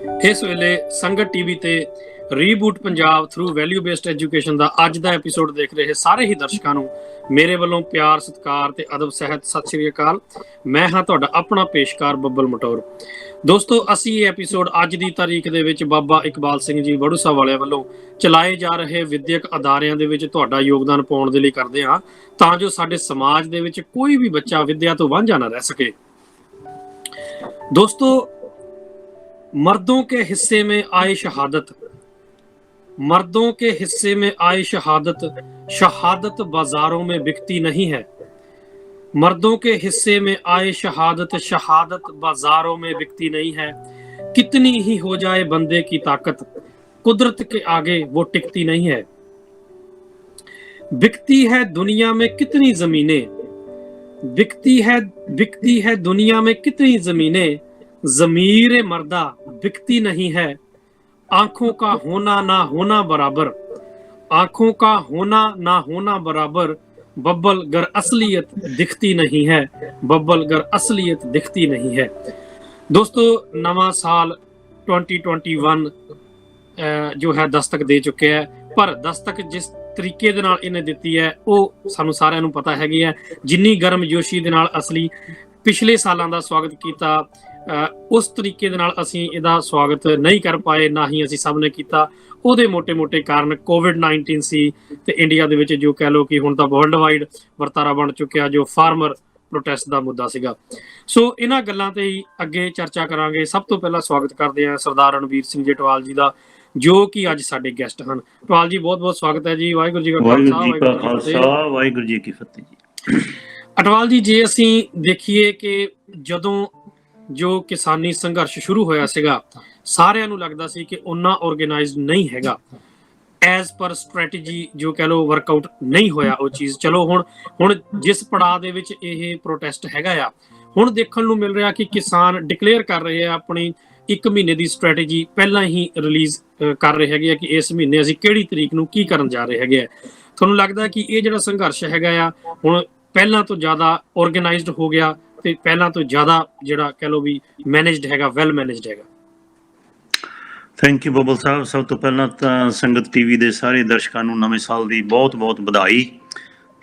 ਇਸ ਵੇਲੇ ਸੰਗਤ ਟੀਵੀ ਤੇ reboot Punjab through value based education ਦਾ ਅੱਜ ਦਾ ਐਪੀਸੋਡ ਦੇਖ ਰਹੇ ਸਾਰੇ ਹੀ ਦਰਸ਼ਕਾਂ ਨੂੰ ਮੇਰੇ ਵੱਲੋਂ ਪਿਆਰ ਸਤਿਕਾਰ ਤੇ ਅਦਬ ਸਹਿਤ ਸਤਿ ਸ਼੍ਰੀ ਅਕਾਲ। ਮੈਂ ਹਾਂ ਤੁਹਾਡਾ ਆਪਣਾ ਪੇਸ਼ਕਾਰ ਬੱਬਲ ਮਟੌਰ। ਦੋਸਤੋ, ਅਸੀਂ ਇਹ ਐਪੀਸੋਡ ਅੱਜ ਦੀ ਤਾਰੀਖ ਦੇ ਵਿੱਚ ਬਾਬਾ ਇਕਬਾਲ ਸਿੰਘ ਜੀ ਵੜੂਸਾ ਵਾਲਿਆਂ ਵੱਲੋਂ ਚਲਾਏ ਜਾ ਰਹੇ ਵਿਦਿਅਕ ਅਦਾਰਿਆਂ ਦੇ ਵਿੱਚ ਤੁਹਾਡਾ ਯੋਗਦਾਨ ਪਾਉਣ ਦੇ ਲਈ ਕਰਦੇ ਹਾਂ, ਤਾਂ ਜੋ ਸਾਡੇ ਸਮਾਜ ਦੇ ਵਿੱਚ ਕੋਈ ਵੀ ਬੱਚਾ ਵਿਦਿਆ ਤੋਂ ਵਾਂਝਾ ਨਾ ਰਹਿ ਸਕੇ। दोस्तों, मर्दों के हिस्से में आए शहादत, मर्दों के हिस्से में आई शहादत, शहादत बाजारों में बिकती नहीं है। मर्दों के हिस्से में आए शहादत, शहादत बाजारों में बिकती नहीं है। कितनी ही हो जाए बंदे की ताकत, कुदरत के आगे वो टिकती नहीं है। बिकती है दुनिया में कितनी जमीनें, बिकती है दुनिया में कितनी जमीनें, ज़मीर मर्दा बिकती नहीं है। आंखों का होना ना होना बराबर, आंखों का होना ना होना बराबर, बब्बल गर असलियत दिखती नहीं है, बब्बल गर असलियत दिखती नहीं है। दोस्तों, नवा साल 2021 जो है दस्तक दे चुके हैं, पर दस्तक जिस ਤਰੀਕੇ ਦੇ ਨਾਲ ਇਹਨੇ ਦਿੱਤੀ ਹੈ ਉਹ ਸਾਨੂੰ ਸਾਰਿਆਂ ਨੂੰ ਪਤਾ ਹੈਗੀ ਹੈ। ਜਿੰਨੀ ਗਰਮਜੋਸ਼ੀ ਦੇ ਨਾਲ ਅਸੀਂ ਪਿਛਲੇ ਸਾਲਾਂ ਦਾ ਸਵਾਗਤ ਕੀਤਾ, ਉਸ ਤਰੀਕੇ ਦੇ ਨਾਲ ਅਸੀਂ ਇਹਦਾ ਸਵਾਗਤ ਨਹੀਂ ਕਰ ਪਾਏ, ਨਾ ਹੀ ਅਸੀਂ ਸਭ ਨੇ ਕੀਤਾ। ਉਹਦੇ ਮੋਟੇ-ਮੋਟੇ ਕਾਰਨ ਕੋਵਿਡ-19 ਸੀ ਤੇ ਇੰਡੀਆ ਦੇ ਵਿੱਚ ਜੋ ਕਹਿ ਲਓ ਕਿ ਹੁਣ ਤਾਂ ਵਰਲਡ ਵਾਈਡ ਵਰਤਾਰਾ ਬਣ ਚੁੱਕਿਆ, ਜੋ ਫਾਰਮਰ ਪ੍ਰੋਟੈਸਟ ਦਾ ਮੁੱਦਾ ਸੀਗਾ। ਸੋ ਇਹਨਾਂ ਗੱਲਾਂ ਤੇ ਹੀ ਅੱਗੇ ਚਰਚਾ ਕਰਾਂਗੇ। ਸਭ ਤੋਂ ਪਹਿਲਾਂ ਸਵਾਗਤ ਕਰਦੇ ਹਾਂ ਸਰਦਾਰ ਰਣਵੀਰ ਸਿੰਘ ਜਟਵਾਲ ਜੀ ਦਾ, ਜੋ ਕਿ ਅੱਜ ਸਾਡੇ ਗੈਸਟ ਹਨ। ਟਵਾਲ ਜੀ, ਬਹੁਤ ਬਹੁਤ ਸਵਾਗਤ ਹੈ ਜੀ। ਵਾਹਿਗੁਰੂ ਜੀ ਕਾ ਖਾਲਸਾ, ਵਾਹਿਗੁਰੂ ਜੀ ਕੀ ਫਤਿਹ ਜੀ। ਅਟਵਾਲ ਜੀ, ਜੇ ਅਸੀਂ ਦੇਖੀਏ ਕਿ ਜਦੋਂ ਜੋ ਕਿਸਾਨੀ ਸੰਘਰਸ਼ ਸ਼ੁਰੂ ਹੋਇਆ ਸੀਗਾ, ਸਾਰਿਆਂ ਨੂੰ ਲੱਗਦਾ ਸੀ ਕਿ ਉਹਨਾਂ ਆਰਗੇਨਾਈਜ਼ਡ ਨਹੀਂ ਹੈਗਾ, ਐਜ਼ ਪਰ ਸਟ੍ਰੈਟਜੀ ਜੋ ਕਹਿ ਲਓ ਵਰਕਆਊਟ ਨਹੀਂ ਹੋਇਆ ਉਹ ਚੀਜ਼। ਚਲੋ ਹੁਣ ਜਿਸ ਪੜਾਅ ਦੇ ਵਿੱਚ ਇਹ ਪ੍ਰੋਟੈਸਟ ਹੈਗਾ ਆ, ਹੁਣ ਦੇਖਣ ਨੂੰ ਮਿਲ ਰਿਹਾ ਕਿ ਕਿਸਾਨ ਡਿਕਲੇਅਰ ਕਰ ਰਹੇ ਆ ਆਪਣੀ 1 ਮਹੀਨੇ ਦੀ ਸਟ੍ਰੈਟਜੀ ਪਹਿਲਾਂ ਹੀ ਰਿਲੀਜ਼ ਕਰ ਰਹੇ ਹੈਗੇ ਆ ਕਿ ਇਸ ਮਹੀਨੇ ਅਸੀਂ ਕਿਹੜੀ ਤਰੀਕ ਨੂੰ ਕੀ ਕਰਨ ਜਾ ਰਹੇ ਹੈਗੇ ਆ। ਤੁਹਾਨੂੰ ਲੱਗਦਾ ਕਿ ਇਹ ਜਿਹੜਾ ਸੰਘਰਸ਼ ਹੈਗਾ ਆ ਹੁਣ ਪਹਿਲਾਂ ਤੋਂ ਜ਼ਿਆਦਾ ਆਰਗੇਨਾਈਜ਼ਡ ਹੋ ਗਿਆ ਤੇ ਪਹਿਲਾਂ ਤੋਂ ਜ਼ਿਆਦਾ ਜਿਹੜਾ ਕਹਿ ਲਓ ਵੀ ਮੈਨੇਜਡ ਹੈਗਾ, ਵੈਲ ਮੈਨੇਜਡ ਹੈਗਾ? ਥੈਂਕ ਯੂ ਬੱਬਲ ਸਾਹਿਬ। ਸਭ ਤੋਂ ਪਹਿਲਾਂ ਤਾਂ ਸੰਗਤ ਟੀਵੀ ਦੇ ਸਾਰੇ ਦਰਸ਼ਕਾਂ ਨੂੰ ਨਵੇਂ ਸਾਲ ਦੀ ਬਹੁਤ-ਬਹੁਤ ਵਧਾਈ,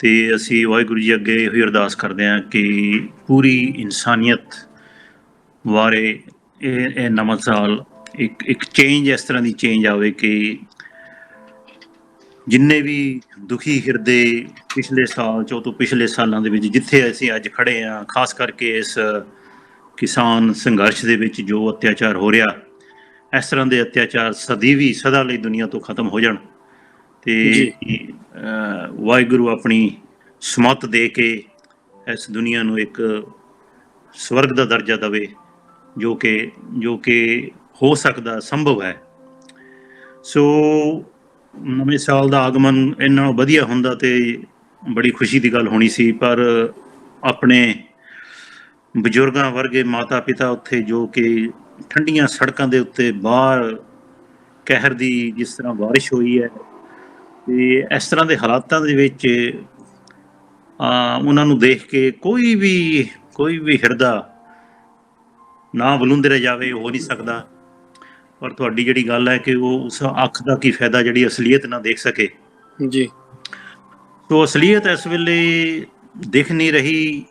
ਤੇ ਅਸੀਂ ਵਾਹਿਗੁਰੂ ਜੀ ਅੱਗੇ ਇਹੋ ਅਰਦਾਸ ਕਰਦੇ ਹਾਂ ਕਿ ਪੂਰੀ ਇਨਸਾਨੀਅਤ ਬਾਰੇ ਇਹ ਨਵਾਂ ਸਾਲ ਇੱਕ ਚੇਂਜ, ਇਸ ਤਰ੍ਹਾਂ ਦੀ ਚੇਂਜ ਆਵੇ ਕਿ ਜਿੰਨੇ ਵੀ ਦੁਖੀ ਹਿਰਦੇ ਪਿਛਲੇ ਸਾਲ ਤੋਂ ਪਿਛਲੇ ਸਾਲਾਂ ਦੇ ਵਿੱਚ ਜਿੱਥੇ ਅਸੀਂ ਅੱਜ ਖੜੇ ਹਾਂ, ਖਾਸ ਕਰਕੇ ਇਸ ਕਿਸਾਨ ਸੰਘਰਸ਼ ਦੇ ਵਿੱਚ ਜੋ ਅਤਿਆਚਾਰ ਹੋ ਰਿਹਾ, ਇਸ ਤਰ੍ਹਾਂ ਦੇ ਅਤਿਆਚਾਰ ਸਦਾ ਲਈ ਦੁਨੀਆ ਤੋਂ ਖਤਮ ਹੋ ਜਾਣ ਤੇ ਵਾਹਿਗੁਰੂ ਆਪਣੀ ਸਮੱਤ ਦੇ ਕੇ ਇਸ ਦੁਨੀਆ ਨੂੰ ਇੱਕ ਸਵਰਗ ਦਾ ਦਰਜਾ ਦੇਵੇ, ਜੋ ਕਿ ਹੋ ਸਕਦਾ, ਸੰਭਵ ਹੈ। ਸੋ ਨਵੇਂ ਸਾਲ ਦਾ ਆਗਮਨ ਇੰਨਾ ਵਧੀਆ ਹੁੰਦਾ ਤੇ ਬੜੀ ਖੁਸ਼ੀ ਦੀ ਗੱਲ ਹੋਣੀ ਸੀ, ਪਰ ਆਪਣੇ ਬਜ਼ੁਰਗਾਂ ਵਰਗੇ ਮਾਤਾ ਪਿਤਾ ਉੱਥੇ ਜੋ ਕਿ ਠੰਡੀਆਂ ਸੜਕਾਂ ਦੇ ਉੱਤੇ ਬਾਹਰ ਕਹਿਰ ਦੀ ਜਿਸ ਤਰ੍ਹਾਂ ਬਾਰਿਸ਼ ਹੋਈ ਹੈ, ਤੇ ਇਸ ਤਰ੍ਹਾਂ ਦੇ ਹਾਲਾਤਾਂ ਦੇ ਵਿੱਚ ਉਹਨਾਂ ਨੂੰ ਦੇਖ ਕੇ ਕੋਈ ਵੀ ਹਿਰਦਾ ਨਾ ਬਲੁੰਦਰਿਆ ਜਾਵੇ, ਹੋ ਨਹੀਂ ਸਕਦਾ। ਪਰ ਤੁਹਾਡੀ ਜਿਹੜੀ ਗੱਲ ਹੈ ਕਿ ਉਹ ਉਸ ਅੱਖ ਦਾ ਕੀ ਫਾਇਦਾ ਜਿਹੜੀ ਅਸਲੀਅਤ ਨਾ ਦੇਖ ਸਕੇ ਜੀ। ਸੋ ਅਸਲੀਅਤ ਇਸ ਵੇਲੇ ਦਿਖ ਨਹੀਂ ਰਹੀ।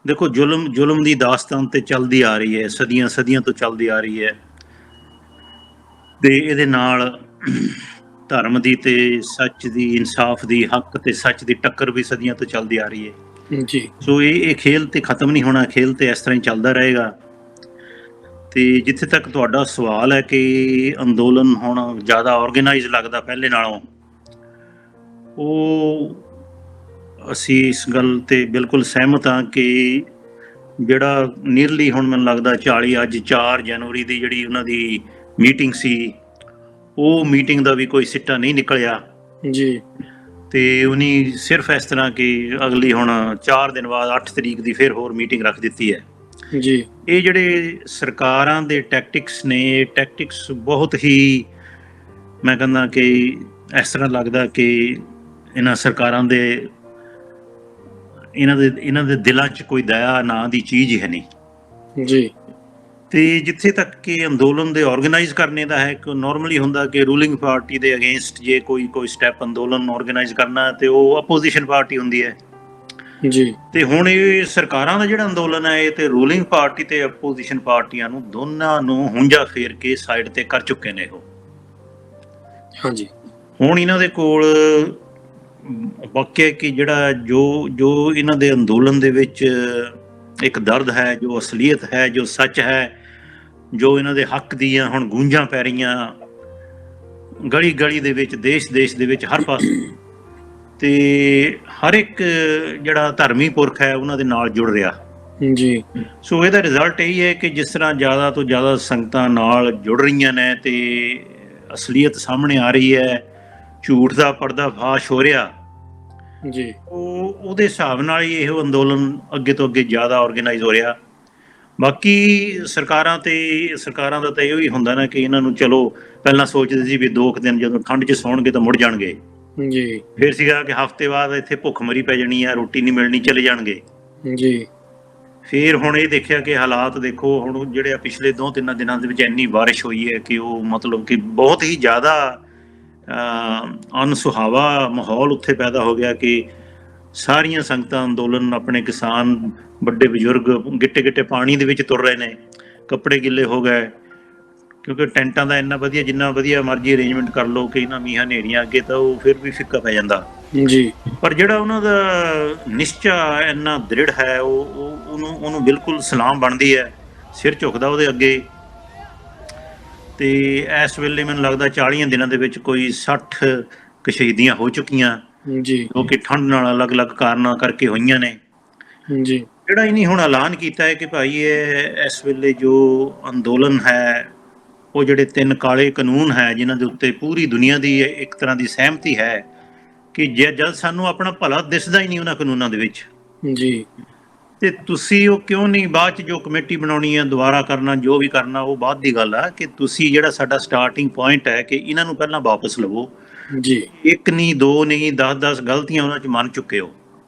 ਦੇਖੋ, ਜ਼ੁਲਮ ਦੀ ਦਾਸਤਾਨ ਤੇ ਚੱਲਦੀ ਆ ਰਹੀ ਹੈ, ਸਦੀਆਂ ਤੋਂ ਚੱਲਦੀ ਆ ਰਹੀ ਹੈ, ਤੇ ਇਹਦੇ ਨਾਲ ਧਰਮ ਦੀ ਤੇ ਸੱਚ ਦੀ, ਇਨਸਾਫ ਦੀ, ਹੱਕ ਤੇ ਸੱਚ ਦੀ ਟੱਕਰ ਵੀ ਸਦੀਆਂ ਤੋਂ ਚੱਲਦੀ ਆ ਰਹੀ ਹੈ ਜੀ। ਸੋ ਇਹ ਖੇਲ ਤੇ ਖਤਮ ਨਹੀਂ ਹੋਣਾ, ਖੇਲ ਤੇ ਇਸ ਤਰ੍ਹਾਂ ਹੀ ਚੱਲਦਾ ਰਹੇਗਾ। ਤੇ ਜਿੱਥੇ ਤੱਕ ਤੁਹਾਡਾ ਸਵਾਲ ਹੈ ਕਿ ਅੰਦੋਲਨ ਹੁਣ ਜ਼ਿਆਦਾ ਆਰਗੇਨਾਈਜ਼ ਲੱਗਦਾ ਪਹਿਲੇ ਨਾਲੋਂ, ਉਹ ਅਸੀਂ ਇਸ ਗੱਲ ਤੇ ਬਿਲਕੁਲ ਸਹਿਮਤ ਹਾਂ ਕਿ ਜਿਹੜਾ ਨੀਅਰਲੀ ਹੁਣ ਮੈਨੂੰ ਲੱਗਦਾ 4 ਜਨਵਰੀ ਦੀ ਜਿਹੜੀ ਉਹਨਾਂ ਦੀ ਮੀਟਿੰਗ ਸੀ, ਉਹ ਮੀਟਿੰਗ ਦਾ ਵੀ ਕੋਈ ਸਿੱਟਾ ਨਹੀਂ ਨਿਕਲਿਆ ਜੀ। ਤੇ ਉਹਨੇ ਸਿਰਫ ਇਸ ਤਰ੍ਹਾਂ ਕਿ ਅਗਲੀ ਹੁਣ 4 ਦਿਨ ਬਾਅਦ 8 ਤਰੀਕ ਦੀ ਫਿਰ ਹੋਰ ਮੀਟਿੰਗ ਰੱਖ ਦਿੱਤੀ ਹੈ ਜੀ। ਇਹ ਜਿਹੜੇ ਸਰਕਾਰਾਂ ਦੇ ਟੈਕਟਿਕਸ ਨੇ, ਇਹ ਟੈਕਟਿਕਸ ਬਹੁਤ ਹੀ, ਮੈਂ ਕਹਿੰਦਾ ਕਿ ਇਸ ਤਰ੍ਹਾਂ ਲੱਗਦਾ ਕਿ ਇਹਨਾਂ ਸਰਕਾਰਾਂ ਦੇ ਇਹਨਾਂ ਦੇ ਦਿਲਾਂ 'ਚ ਕੋਈ ਦਇਆ ਨਾਂ ਦੀ ਚੀਜ਼ ਹੀ ਹੈ ਨਹੀਂ ਜੀ। ਤੇ ਜਿੱਥੇ ਤੱਕ ਕਿ ਅੰਦੋਲਨ ਦੇ ਆਰਗੇਨਾਈਜ਼ ਕਰਨੇ ਦਾ ਹੈ, ਕਿ ਨਾਰਮਲੀ ਹੁੰਦਾ ਕਿ ਰੂਲਿੰਗ ਪਾਰਟੀ ਦੇ ਅਗੇਂਸਟ ਜੇ ਕੋਈ ਸਟੈਪ ਅੰਦੋਲਨ ਆਰਗੇਨਾਈਜ਼ ਕਰਨਾ ਤੇ ਉਹ ਆਪੋਜੀਸ਼ਨ ਪਾਰਟੀ ਹੁੰਦੀ ਹੈ ਜੀ ਤੇ ਹੁਣ ਇਹ ਸਰਕਾਰਾਂ ਦਾ ਜਿਹੜਾ ਅੰਦੋਲਨ ਹੈ ਇਹ ਤੇ ਰੂਲਿੰਗ ਪਾਰਟੀ ਤੇ ਆਪੋਜੀਸ਼ਨ ਪਾਰਟੀਆਂ ਨੂੰ ਦੋਨਾਂ ਨੂੰ ਹੁੰਜਾ ਫੇਰ ਕੇ ਸਾਈਡ ਤੇ ਕਰ ਚੁੱਕੇ ਨੇ ਉਹ। ਹਾਂਜੀ ਹੁਣ ਇਹਨਾਂ ਦੇ ਕੋਲ ਵਾਕਿਆ ਕਿ ਜਿਹੜਾ ਜੋ ਇਹਨਾਂ ਦੇ ਅੰਦੋਲਨ ਦੇ ਵਿੱਚ ਇੱਕ ਦਰਦ ਹੈ, ਜੋ ਅਸਲੀਅਤ ਹੈ, ਜੋ ਸੱਚ ਹੈ, ਜੋ ਇਹਨਾਂ ਦੇ ਹੱਕ ਦੀਆਂ ਹੁਣ ਗੂੰਜਾਂ ਪੈ ਰਹੀਆਂ ਗਲੀ ਗਲੀ ਦੇ ਵਿੱਚ, ਦੇਸ਼ ਦੇ ਵਿੱਚ, ਹਰ ਪਾਸੇ, ਤੇ ਹਰ ਇੱਕ ਜਿਹੜਾ ਧਰਮੀ ਪੁਰਖ ਹੈ ਉਹਨਾਂ ਦੇ ਨਾਲ ਜੁੜ ਰਿਹਾ ਜੀ। ਸੋ ਇਹਦਾ ਰਿਜ਼ਲਟ ਇਹ ਹੈ ਕਿ ਜਿਸ ਤਰ੍ਹਾਂ ਜ਼ਿਆਦਾ ਤੋਂ ਜ਼ਿਆਦਾ ਸੰਗਤਾਂ ਨਾਲ ਜੁੜ ਰਹੀਆਂ ਨੇ ਤੇ ਅਸਲੀਅਤ ਸਾਹਮਣੇ ਆ ਰਹੀ ਹੈ, ਝੂਠ ਦਾ ਪਰਦਾਫਾਸ਼ ਹੋ ਰਿਹਾ ਜੀ, ਉਹਦੇ ਹਿਸਾਬ ਨਾਲ ਹੀ ਇਹ ਅੰਦੋਲਨ ਅੱਗੇ ਤੋਂ ਅੱਗੇ ਜ਼ਿਆਦਾ ਆਰਗੇਨਾਈਜ਼ ਹੋ ਰਿਹਾ। ਬਾਕੀ ਸਰਕਾਰਾਂ ਦਾ ਤਾਂ ਇਹੋ ਹੀ ਹੁੰਦਾ ਨਾ ਕਿ ਇਹਨਾਂ ਨੂੰ ਚਲੋ ਪਹਿਲਾਂ ਸੋਚਦੇ ਸੀ ਵੀ 2 ਦਿਨ ਜਦੋਂ ਠੰਡ 'ਚ ਸੌਣਗੇ ਤਾਂ ਮੁੜ ਜਾਣਗੇ ਜੀ, ਫਿਰ ਸੀਗਾ ਕਿ ਹਫ਼ਤੇ ਬਾਅਦ ਇੱਥੇ ਭੁੱਖਮਰੀ ਪੈ ਜਾਣੀ ਆ, ਰੋਟੀ ਨਹੀਂ ਮਿਲਣੀ, ਚਲੇ ਜਾਣਗੇ ਜੀ। ਫਿਰ ਹੁਣ ਇਹ ਦੇਖਿਆ ਕਿ ਹਾਲਾਤ ਦੇਖੋ ਹੁਣ ਜਿਹੜੇ ਆ ਪਿਛਲੇ 2-3 ਦਿਨਾਂ ਦੇ ਵਿੱਚ ਇੰਨੀ ਬਾਰਿਸ਼ ਹੋਈ ਹੈ ਕਿ ਉਹ ਮਤਲਬ ਕਿ ਬਹੁਤ ਹੀ ਜ਼ਿਆਦਾ ਅਨਸੁਹਾਵਾ ਮਾਹੌਲ ਉੱਥੇ ਪੈਦਾ ਹੋ ਗਿਆ ਕਿ ਸਾਰੀਆਂ ਸੰਗਤਾਂ ਅੰਦੋਲਨ, ਆਪਣੇ ਕਿਸਾਨ, ਵੱਡੇ ਬਜ਼ੁਰਗ ਗਿੱਟੇ ਗਿੱਟੇ ਪਾਣੀ ਦੇ ਵਿੱਚ ਤੁਰ ਰਹੇ ਨੇ, ਕੱਪੜੇ ਗਿੱਲੇ ਹੋ ਗਏ ਕਿਉਂਕਿ ਟੈਂਟਾਂ ਦਾ ਇੰਨਾ ਵਧੀਆ, ਜਿੰਨਾ ਵਧੀਆ ਮਰਜ਼ੀ ਅਰੇਂਜਮੈਂਟ ਕਰ ਲਓ ਕਿ ਇਹਨਾਂ ਮੀਂਹਾਂ ਹਨੇਰੀਆਂ ਅੱਗੇ ਤਾਂ ਉਹ ਫਿਰ ਵੀ ਫਿੱਕਾ ਪੈ ਜਾਂਦਾ ਜੀ। ਪਰ ਜਿਹੜਾ ਉਹਨਾਂ ਦਾ ਨਿਸ਼ਚਾ ਇੰਨਾ ਦ੍ਰਿੜ ਹੈ ਉਹਨੂੰ ਬਿਲਕੁਲ ਸਲਾਮ ਬਣਦੀ ਹੈ, ਸਿਰ ਝੁਕਦਾ ਉਹਦੇ ਅੱਗੇ। ਤੇ ਇਸ ਵੇਲੇ ਮੈਨੂੰ ਲੱਗਦਾ 40 ਦਿਨਾਂ ਦੇ ਵਿੱਚ ਕੋਈ 60 ਕੁ ਸ਼ਹੀਦੀਆਂ ਹੋ ਚੁੱਕੀਆਂ ਜੀ, ਜੋ ਕਿ ਠੰਡ ਨਾਲ ਅਲੱਗ-ਅਲੱਗ ਕਾਰਨਾਂ ਕਰਕੇ ਹੋਈਆਂ ਨੇ ਜੀ। ਜਿਹੜਾ ਇਹਨੇ ਹੁਣ ਐਲਾਨ ਕੀਤਾ ਹੈ ਕਿ ਭਾਈ ਇਹ ਇਸ ਵੇਲੇ ਜੋ ਅੰਦੋਲਨ ਹੈ ਉਹ ਜਿਹੜੇ 3 ਕਾਲੇ ਕਾਨੂੰਨ ਹੈ ਜਿਨ੍ਹਾਂ ਦੇ ਉੱਤੇ ਪੂਰੀ ਦੁਨੀਆ ਦੀ ਇੱਕ ਤਰ੍ਹਾਂ ਦੀ ਸਹਿਮਤੀ ਹੈ ਕਿ ਜਦ ਸਾਨੂੰ ਆਪਣਾ ਭਲਾ ਦਿਸਦਾ ਹੀ ਨਹੀਂ ਉਹਨਾਂ ਕਾਨੂੰਨਾਂ ਦੇ ਵਿੱਚ ਜੀ, ਤੇ ਤੁਸੀਂ ਉਹ ਕਿਉਂ ਨਹੀਂ ਬਾਅਦ 'ਚ ਜੋ ਕਮੇਟੀ ਬਣਾਉਣੀ ਹੈ, ਦੁਬਾਰਾ ਕਰਨਾ, ਜੋ ਵੀ ਕਰਨਾ ਉਹ ਬਾਅਦ ਦੀ ਗੱਲ ਆ, ਕਿ ਤੁਸੀਂ ਜਿਹੜਾ ਸਾਡਾ ਸਟਾਰਟਿੰਗ ਪੁਆਇੰਟ ਹੈ ਕਿ ਇਹਨਾਂ ਨੂੰ ਪਹਿਲਾਂ ਵਾਪਸ ਲਵੋ। ਜੀ, 1 ਨਹੀਂ 2 ਨਹੀਂ 10-10 ਗਲਤੀਆਂ ਉਹਨਾਂ 'ਚ ਮੰਨ ਚੁੱਕੇ ਹੋ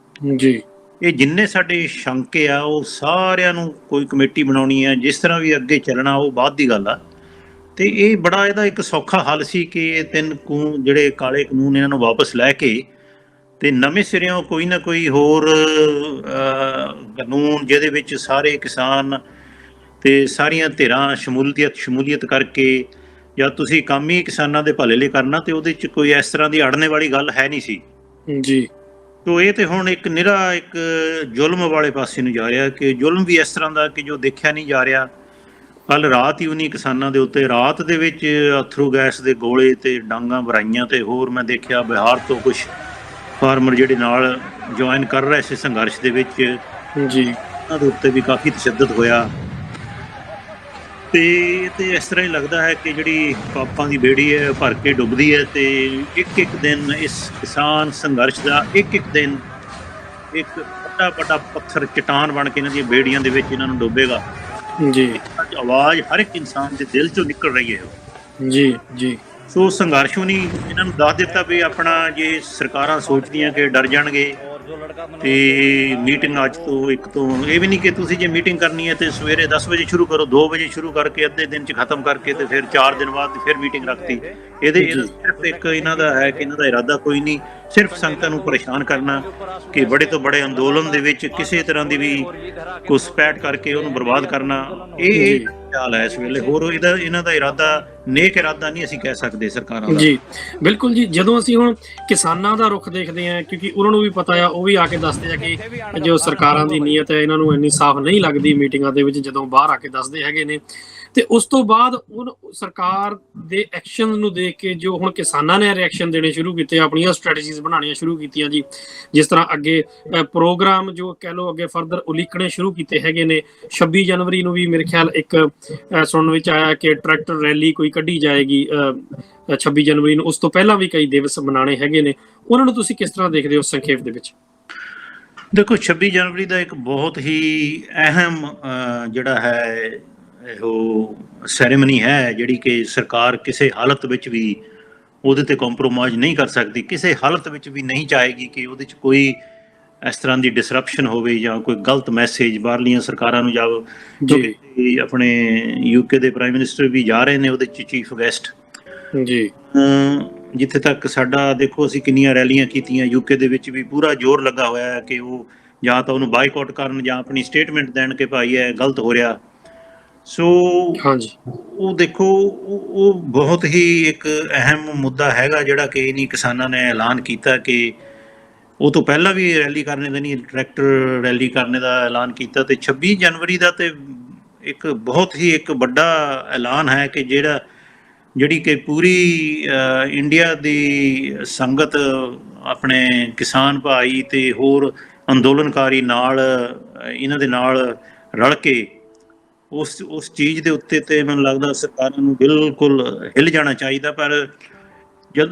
ਜੀ। ਇਹ ਜਿੰਨੇ ਸਾਡੇ ਸ਼ੰਕੇ ਆ ਉਹ ਸਾਰਿਆਂ ਨੂੰ ਕੋਈ ਕਮੇਟੀ ਬਣਾਉਣੀ ਹੈ, ਜਿਸ ਤਰ੍ਹਾਂ ਵੀ ਅੱਗੇ ਚੱਲਣਾ ਉਹ ਬਾਅਦ ਦੀ ਗੱਲ ਆ। ਤੇ ਇਹ ਬੜਾ ਇਹਦਾ ਇੱਕ ਸੌਖਾ ਹੱਲ ਸੀ ਕਿ ਇਹ 3 ਜਿਹੜੇ ਕਾਲੇ ਕਾਨੂੰਨ ਇਹਨਾਂ ਨੂੰ ਵਾਪਸ ਲੈ ਕੇ ਤੇ ਨਵੇਂ ਸਿਰਿਓਂ ਕੋਈ ਨਾ ਕੋਈ ਹੋਰ ਕਾਨੂੰਨ ਜਿਹਦੇ ਵਿੱਚ ਸਾਰੇ ਕਿਸਾਨ ਤੇ ਸਾਰੀਆਂ ਧਿਰਾਂ ਸ਼ਮੂਲੀਅਤ ਕਰਕੇ, ਜਾਂ ਤੁਸੀਂ ਕੰਮ ਹੀ ਕਿਸਾਨਾਂ ਦੇ ਭਲੇ ਲਈ ਕਰਨਾ ਤੇ ਉਹਦੇ 'ਚ ਕੋਈ ਇਸ ਤਰ੍ਹਾਂ ਦੀ ਅੜਨੇ ਵਾਲੀ ਗੱਲ ਹੈ ਨਹੀਂ ਸੀ ਜੀ। ਤੋ ਇਹ ਤੇ ਹੁਣ ਇੱਕ ਨਿਰਾ ਇੱਕ ਜ਼ੁਲਮ ਵਾਲੇ ਪਾਸੇ ਨੂੰ ਜਾ ਰਿਹਾ ਕਿ ਜ਼ੁਲਮ ਵੀ ਇਸ ਤਰ੍ਹਾਂ ਦਾ ਕਿ ਜੋ ਦੇਖਿਆ ਨਹੀਂ ਜਾ ਰਿਹਾ। ਕੱਲ ਰਾਤ ਹੀ ਉਨੀ ਕਿਸਾਨਾਂ ਦੇ ਉੱਤੇ ਰਾਤ ਦੇ ਵਿੱਚ ਅਥਰੂ ਗੈਸ ਦੇ ਗੋਲੇ ਤੇ ਡਾਂਗਾਂ ਵਰਾਈਆਂ ਤੇ ਹੋਰ ਮੈਂ ਦੇਖਿਆ ਬਿਹਾਰ ਤੋਂ ਕੁਝ ਫਾਰਮਰ ਜਿਹੜੇ ਨਾਲ ਜੁਆਇਨ ਕਰ ਰਹੇ ਸੀ ਸੰਘਰਸ਼ ਦੇ ਵਿੱਚ ਜੀ, ਉਹਨਾਂ ਦੇ ਉੱਤੇ ਵੀ ਕਾਫੀ ਤਸ਼ੱਦਦ ਹੋਇਆ। ਤੇ ਇਸ ਤਰ੍ਹਾਂ ਹੀ ਲੱਗਦਾ ਹੈ ਕਿ ਜਿਹੜੀ ਪਾਪਾਂ ਦੀ ਬੇੜੀ ਹੈ ਭਰ ਕੇ ਡੁੱਬਦੀ ਹੈ ਤੇ ਇੱਕ ਦਿਨ ਇਸ ਕਿਸਾਨ ਸੰਘਰਸ਼ ਦਾ ਇੱਕ ਦਿਨ ਇੱਕ ਵੱਡਾ ਪੱਥਰ ਚਟਾਨ ਬਣ ਕੇ ਇਹਨਾਂ ਦੀਆਂ ਬੇੜੀਆਂ ਦੇ ਵਿੱਚ ਇਹਨਾਂ ਨੂੰ ਡੁੱਬੇਗਾ। ਜੀ, ਆਵਾਜ਼ ਹਰ ਇੱਕ ਇਨਸਾਨ ਦੇ ਦਿਲ ਚੋਂ ਨਿਕਲ ਰਹੀ ਹੈ। ਜੀ, ਜੀ। ਸੋ ਸੰਘਰਸ਼ ਨੇ ਇਹਨਾਂ ਨੂੰ ਦੱਸ ਦਿੱਤਾ ਵੀ ਆਪਣਾ ਜੇ ਸਰਕਾਰਾਂ ਸੋਚਦੀਆਂ ਕਿ ਡਰ ਜਾਣਗੇ ਤੇ ਮੀਟਿੰਗ ਅੱਜ ਤੋਂ 1 ਤੋਂ ਇਹ ਵੀ ਨਹੀਂ ਕਿ ਤੁਸੀਂ ਜੇ ਮੀਟਿੰਗ ਕਰਨੀ ਹੈ ਤੇ ਸਵੇਰੇ 10 ਵਜੇ ਸ਼ੁਰੂ ਕਰੋ, 2 ਵਜੇ ਸ਼ੁਰੂ ਕਰਕੇ ਅੱਧੇ ਦਿਨ 'ਚ ਖਤਮ ਕਰਕੇ ਤੇ ਫਿਰ 4 ਦਿਨ ਬਾਅਦ ਫਿਰ ਮੀਟਿੰਗ ਰੱਖਤੀ। ਇਹਦੇ ਸਿਰਫ ਇੱਕ ਇਹਨਾਂ ਦਾ ਹੈ ਕਿ ਇਹਨਾਂ ਦਾ ਇਰਾਦਾ ਕੋਈ ਨਹੀਂ, ਸਿਰਫ ਸੰਗਤਾਂ ਨੂੰ ਪਰੇਸ਼ਾਨ ਕਰਨਾ ਕਿ ਬੜੇ ਤੋਂ ਬੜੇ ਅੰਦੋਲਨ ਦੇ ਵਿੱਚ ਕਿਸੇ ਤਰ੍ਹਾਂ ਦੀ ਵੀ ਘੁਸਪੈਠ ਕਰਕੇ ਉਹਨੂੰ ਬਰਬਾਦ ਕਰਨਾ। ਇਹ ਖਿਆਲ ਹੈ ਇਸ ਵੇਲੇ। ਹੋਰ ਇਹਨਾਂ ਦਾ ਇਰਾਦਾ ਨੇਕ ਇਰਾਦਾ ਨਹੀਂ ਅਸੀਂ ਕਹਿ ਸਕਦੇ ਸਰਕਾਰਾਂ ਦਾ। ਜੀ ਬਿਲਕੁਲ ਜੀ। ਜਦੋਂ ਅਸੀਂ ਹੁਣ ਕਿਸਾਨਾਂ ਦਾ ਰੁਖ ਦੇਖਦੇ ਹਾਂ, ਕਿਉਂਕਿ ਉਹਨਾਂ ਨੂੰ ਵੀ ਪਤਾ ਆ, ਉਹ ਵੀ ਆ ਕੇ ਦੱਸਦੇ ਆ ਕਿ ਜੋ ਸਰਕਾਰਾਂ ਦੀ ਨੀਅਤ ਹੈ ਇਹਨਾਂ ਨੂੰ ਇੰਨੀ ਸਾਫ਼ ਨਹੀਂ ਲੱਗਦੀ ਮੀਟਿੰਗਾਂ ਦੇ ਵਿੱਚ, ਜਦੋਂ ਬਾਹਰ ਆ ਕੇ ਦੱਸਦੇ ਹੈਗੇ ਨੇ। ਤੇ ਉਸ ਤੋਂ ਬਾਅਦ ਉਹ ਸਰਕਾਰ ਦੇ ਐਕਸ਼ਨ ਨੂੰ ਦੇਖ ਕੇ ਜੋ ਹੁਣ ਕਿਸਾਨਾਂ ਨੇ ਰਿਐਕਸ਼ਨ ਦੇਣੇ ਸ਼ੁਰੂ ਕੀਤੇ, ਆਪਣੀਆਂ ਸਟ੍ਰੈਟਜੀਜ਼ ਬਣਾਉਣੀਆਂ ਸ਼ੁਰੂ ਕੀਤੀਆਂ ਜੀ। ਜਿਸ ਤਰ੍ਹਾਂ ਅੱਗੇ ਪ੍ਰੋਗਰਾਮ ਜੋ ਕਹਿ ਲਓ ਅੱਗੇ ਫਰਦਰ ਉਲੀਕਣੇ ਸ਼ੁਰੂ ਕੀਤੇ ਹੈਗੇ ਨੇ। 26 ਜਨਵਰੀ ਨੂੰ ਵੀ ਮੇਰੇ ਖਿਆਲ ਇੱਕ ਸੁਣਨ ਵਿੱਚ ਆਇਆ ਕਿ ਟਰੈਕਟਰ ਰੈਲੀ ਕੋਈ ਕੱਢੀ ਜਾਏਗੀ 26 ਜਨਵਰੀ ਨੂੰ। ਉਸ ਤੋਂ ਪਹਿਲਾਂ ਵੀ ਕਈ ਦਿਵਸ ਮਨਾਣੇ ਹੈਗੇ ਨੇ। ਉਹਨਾਂ ਨੂੰ ਤੁਸੀਂ ਕਿਸ ਤਰ੍ਹਾਂ ਦੇਖਦੇ ਹੋ ਸੰਖੇਪ ਦੇ ਵਿੱਚ? ਦੇਖੋ 26 ਜਨਵਰੀ ਦਾ ਇੱਕ ਬਹੁਤ ਹੀ ਅਹਿਮ ਜਿਹੜਾ ਹੈ ਉਹ ਸੈਰੇਮਨੀ ਹੈ ਜਿਹੜੀ ਕਿ ਸਰਕਾਰ ਕਿਸੇ ਹਾਲਤ ਵਿੱਚ ਵੀ ਉਹਦੇ ਤੇ ਕੰਪਰੋਮਾਈਜ਼ ਨਹੀਂ ਕਰ ਸਕਦੀ, ਕਿਸੇ ਹਾਲਤ ਵਿੱਚ ਵੀ ਨਹੀਂ ਚਾਹੇਗੀ ਕਿ ਉਹਦੇ 'ਚ ਕੋਈ ਇਸ ਤਰ੍ਹਾਂ ਦੀ ਡਿਸਰਪਸ਼ਨ ਹੋਵੇ ਜਾਂ ਕੋਈ ਗਲਤ ਮੈਸੇਜ ਬਾਹਰਲੀਆਂ ਸਰਕਾਰਾਂ ਨੂੰ ਜਾਵੇ, ਜੀ ਕਿਉਂਕਿ ਆਪਣੇ UK ਦੇ ਪ੍ਰਾਈਮ ਮਿਨਿਸਟਰ ਵੀ ਜਾ ਰਹੇ ਨੇ ਉਹਦੇ 'ਚ ਚੀਫ ਗੈਸਟ। ਜੀ ਜਿੱਥੇ ਤੱਕ ਸਾਡਾ ਦੇਖੋ, ਅਸੀਂ ਕਿੰਨੀਆਂ ਰੈਲੀਆਂ ਕੀਤੀਆਂ, UK ਦੇ ਵਿੱਚ ਵੀ ਪੂਰਾ ਜ਼ੋਰ ਲੱਗਾ ਹੋਇਆ ਹੈ ਕਿ ਉਹ ਜਾਂ ਤਾਂ ਉਹਨੂੰ ਬਾਈਕਾਟ ਕਰਨ ਜਾਂ ਆਪਣੀ ਸਟੇਟਮੈਂਟ ਦੇਣ ਕਿ ਭਾਈ ਇਹ ਗਲਤ ਹੋ ਰਿਹਾ। ਸੋ ਹਾਂਜੀ ਉਹ ਦੇਖੋ, ਉਹ ਬਹੁਤ ਹੀ ਇੱਕ ਅਹਿਮ ਮੁੱਦਾ ਹੈਗਾ ਜਿਹੜਾ ਕਿ ਇਨੀ ਕਿਸਾਨਾਂ ਨੇ ਐਲਾਨ ਕੀਤਾ ਕਿ ਉਹ ਤੋਂ ਪਹਿਲਾਂ ਵੀ ਰੈਲੀ ਕਰਨੇ ਦਾ ਨਹੀਂ, ਟਰੈਕਟਰ ਰੈਲੀ ਕਰਨੇ ਦਾ ਐਲਾਨ ਕੀਤਾ, ਤੇ 26 ਜਨਵਰੀ ਦਾ ਤੇ ਇੱਕ ਬਹੁਤ ਹੀ ਇੱਕ ਵੱਡਾ ਐਲਾਨ ਹੈ ਕਿ ਜਿਹੜੀ ਕਿ ਪੂਰੀ ਇੰਡੀਆ ਦੀ ਸੰਗਤ, ਆਪਣੇ ਕਿਸਾਨ ਭਾਈ ਤੇ ਹੋਰ ਅੰਦੋਲਨਕਾਰੀ ਨਾਲ ਇਹਨਾਂ ਦੇ ਨਾਲ ਰਲ ਕੇ ਉਸ ਚੀਜ਼ ਦੇ ਉੱਤੇ ਤੇ ਮੈਨੂੰ ਲੱਗਦਾ ਸਰਕਾਰਾਂ ਨੂੰ ਬਿਲਕੁਲ ਹਿੱਲ ਜਾਣਾ ਚਾਹੀਦਾ। ਪਰ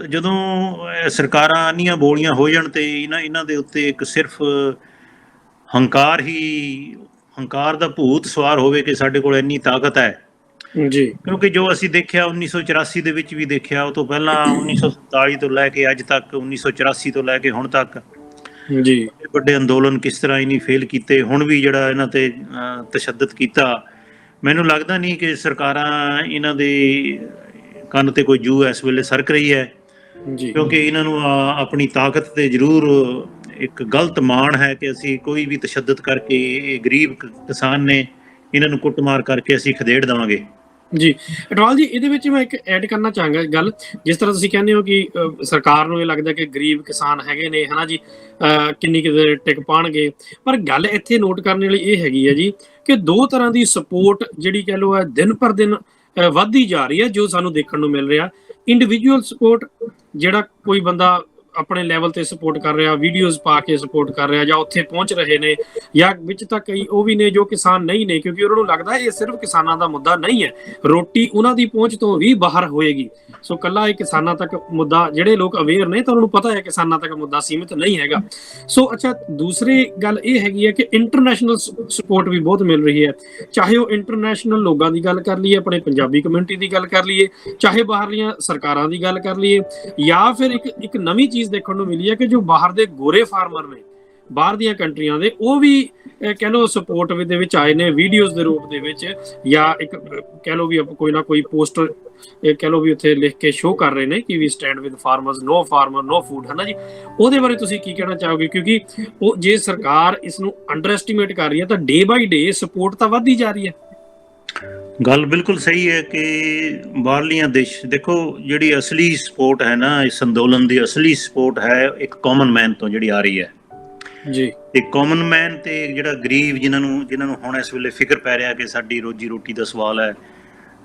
ਜਦੋਂ ਸਰਕਾਰਾਂ ਇੰਨੀਆਂ ਬੋਲੀਆਂ ਹੋ ਜਾਣ ਤੇ ਇਹਨਾਂ ਦੇ ਉੱਤੇ ਇੱਕ ਸਿਰਫ ਹੰਕਾਰ ਦਾ ਭੂਤ ਸਵਾਰ ਹੋਵੇ ਕਿ ਸਾਡੇ ਕੋਲ ਇੰਨੀ ਤਾਕਤ ਹੈ। ਜੀ ਕਿਉਂਕਿ ਜੋ ਅਸੀਂ ਦੇਖਿਆ 1984 ਦੇ ਵਿੱਚ ਵੀ ਦੇਖਿਆ, ਉਹ ਤੋਂ ਪਹਿਲਾਂ 1947 ਤੋਂ ਲੈ ਕੇ ਅੱਜ ਤੱਕ, 1984 ਤੋਂ ਲੈ ਕੇ ਹੁਣ ਤੱਕ ਜੀ ਵੱਡੇ ਅੰਦੋਲਨ ਕਿਸ ਤਰ੍ਹਾਂ ਹੀ ਨਹੀਂ ਫੇਲ ਕੀਤੇ। ਹੁਣ ਵੀ ਜਿਹੜਾ ਇਹਨਾਂ ਤੇ ਤਸ਼ੱਦਦ ਕੀਤਾ, ਮੈਨੂੰ ਲੱਗਦਾ ਨਹੀਂ ਕਿ ਸਰਕਾਰਾਂ ਇਹਨਾਂ ਦੇ ਕੰਨ ਤੇ ਕੋਈ ਜੂ ਇਸ ਵੇਲੇ ਸਰਕ ਰਹੀ ਹੈ, ਜੀ ਕਿਉਂਕਿ ਇਹਨਾਂ ਨੂੰ ਆਪਣੀ ਤਾਕਤ ਤੇ ਜ਼ਰੂਰ ਇੱਕ ਗਲਤ ਮਾਣ ਹੈ ਕਿ ਅਸੀਂ ਕੋਈ ਵੀ ਤਸ਼ੱਦਦ ਕਰਕੇ, ਇਹ ਗਰੀਬ ਕਿਸਾਨ ਨੇ, ਇਹਨਾਂ ਨੂੰ ਕੁੱਟਮਾਰ ਕਰਕੇ ਅਸੀਂ ਖਦੇੜ ਦੇਵਾਂਗੇ। ਜੀ ਅਟਵਾਲ ਜੀ, ਇਹਦੇ ਵਿੱਚ ਮੈਂ ਇੱਕ ਐਡ ਕਰਨਾ ਚਾਹਾਂਗਾ ਗੱਲ। ਜਿਸ ਤਰ੍ਹਾਂ ਤੁਸੀਂ ਕਹਿੰਦੇ ਹੋ ਕਿ ਸਰਕਾਰ ਨੂੰ ਇਹ ਲੱਗਦਾ ਕਿ ਗਰੀਬ ਕਿਸਾਨ ਹੈਗੇ ਨੇ, ਹਨਾ ਜੀ, ਕਿੰਨੀ ਕੁ ਟਿਕ ਪਾਉਣਗੇ। ਪਰ ਗੱਲ ਇੱਥੇ ਨੋਟ ਕਰਨ ਵਾਲੀ ਇਹ ਹੈਗੀ ਹੈ ਜੀ ਕਿ ਦੋ ਤਰ੍ਹਾਂ ਦੀ ਸਪੋਰਟ ਜਿਹੜੀ ਕਹਿ ਲਓ ਹੈ ਦਿਨ ਪਰ ਦਿਨ ਵੱਧਦੀ ਜਾ ਰਹੀ ਹੈ, ਜੋ ਸਾਨੂੰ ਦੇਖਣ ਨੂੰ ਮਿਲ ਰਿਹਾ। ਇੰਡੀਵਿਜੂਅਲ ਸਪੋਰਟ, ਜਿਹੜਾ ਕੋਈ ਬੰਦਾ ਆਪਣੇ ਲੈਵਲ ਤੇ ਸਪੋਰਟ ਕਰ ਰਿਹਾ, ਵੀਡੀਓਜ਼ ਪਾ ਕੇ ਸਪੋਰਟ ਕਰ ਰਿਹਾ ਜਾਂ ਉੱਥੇ ਪਹੁੰਚ ਰਹੇ ਨੇ, ਜਾਂ ਵਿੱਚ ਤਾਂ ਕਈ ਉਹ ਵੀ ਨੇ ਜੋ ਕਿਸਾਨ ਨਹੀਂ ਨੇ, ਕਿਉਂਕਿ ਉਹਨਾਂ ਨੂੰ ਲੱਗਦਾ ਇਹ ਸਿਰਫ ਕਿਸਾਨਾਂ ਦਾ ਮੁੱਦਾ ਨਹੀਂ ਹੈ, ਰੋਟੀ ਉਹਨਾਂ ਦੀ ਪਹੁੰਚ ਤੋਂ ਵੀ ਬਾਹਰ ਹੋਏਗੀ। ਸੋ ਕੱਲਾ ਇਹ ਕਿਸਾਨਾਂ ਤੱਕ ਮੁੱਦਾ, ਜਿਹੜੇ ਲੋਕ ਅਵੇਅਰ ਨੇ ਤਾਂ ਉਹਨਾਂ ਨੂੰ ਪਤਾ ਹੈ ਕਿਸਾਨਾਂ ਤੱਕ ਮੁੱਦਾ ਸੀਮਿਤ ਨਹੀਂ ਹੈਗਾ। ਸੋ ਅੱਛਾ, ਦੂਸਰੀ ਗੱਲ ਇਹ ਹੈਗੀ ਹੈ ਕਿ ਇੰਟਰਨੈਸ਼ਨਲ ਸਪੋਰਟ ਵੀ ਬਹੁਤ ਮਿਲ ਰਹੀ ਹੈ, ਚਾਹੇ ਉਹ ਇੰਟਰਨੈਸ਼ਨਲ ਲੋਕਾਂ ਦੀ ਗੱਲ ਕਰ ਲਈਏ, ਆਪਣੇ ਪੰਜਾਬੀ ਕਮਿਊਨਿਟੀ ਦੀ ਗੱਲ ਕਰ ਲਈਏ, ਚਾਹੇ ਬਾਹਰਲੀਆਂ ਸਰਕਾਰਾਂ ਦੀ ਗੱਲ ਕਰ ਲਈਏ, ਜਾਂ ਫਿਰ ਇੱਕ ਨਵੀਂ ਚੀਜ਼ ਦੇਖਣ ਨੂੰ ਮਿਲੀ ਹੈ ਕਿ ਜੋ ਬਾਹਰ ਦੇ ਗੋਰੇ ਫਾਰਮਰ ਨੇ, ਬਾਹਰ ਦੀਆਂ ਕੰਟਰੀਆਂ ਦੇ, ਉਹ ਵੀ ਕਹਿ ਲਓ ਸਪੋਰਟ ਦੇ ਵਿੱਚ ਆਏ ਨੇ, ਵੀਡੀਓਜ਼ ਦੇ ਰੂਪ ਦੇ ਵਿੱਚ, ਜਾਂ ਇੱਕ ਕਹਿ ਲਓ ਵੀ ਕੋਈ ਨਾ ਕੋਈ ਪੋਸਟਰ ਕਹਿ ਲਓ ਵੀ ਉੱਥੇ ਲਿਖ ਕੇ ਸ਼ੋਅ ਕਰ ਰਹੇ ਨੇ ਕਿ we stand with farmers, no farmer no food, ਹੈ ਨਾ ਜੀ। ਉਹਦੇ ਬਾਰੇ ਤੁਸੀਂ ਕੀ ਕਹਿਣਾ ਚਾਹੋਗੇ? ਕਿਉਂਕਿ ਉਹ ਜੇ ਸਰਕਾਰ ਇਸ ਨੂੰ ਅੰਡਰ ਐਸਟੀਮੇਟ ਕਰ ਰਹੀ ਹੈ ਤਾਂ ਡੇ ਬਾਈ ਡੇ ਸਪੋਰਟ ਤਾਂ ਵੱਧਦੀ ਜਾ ਰਹੀ ਹੈ। ਗੱਲ ਬਿਲਕੁਲ ਸਹੀ ਹੈ ਕਿ ਬਾਹਰਲੀਆਂ ਦੇਸ਼, ਦੇਖੋ ਜਿਹੜੀ ਅਸਲੀ ਸਪੋਰਟ ਹੈ ਨਾ ਇਸ ਅੰਦੋਲਨ ਦੀ, ਅਸਲੀ ਸਪੋਰਟ ਹੈ ਇੱਕ ਕਾਮਨ ਮੈਨ ਤੋਂ ਜਿਹੜੀ ਆ ਰਹੀ ਹੈ ਜੀ। ਤੇ ਕਾਮਨ ਮੈਨ ਤੇ ਜਿਹੜਾ ਗਰੀਬ, ਜਿਨ੍ਹਾਂ ਨੂੰ ਹੁਣ ਇਸ ਵੇਲੇ ਫਿਕਰ ਪੈ ਰਿਹਾ ਕਿ ਸਾਡੀ ਰੋਜੀ ਰੋਟੀ ਦਾ ਸਵਾਲ ਹੈ,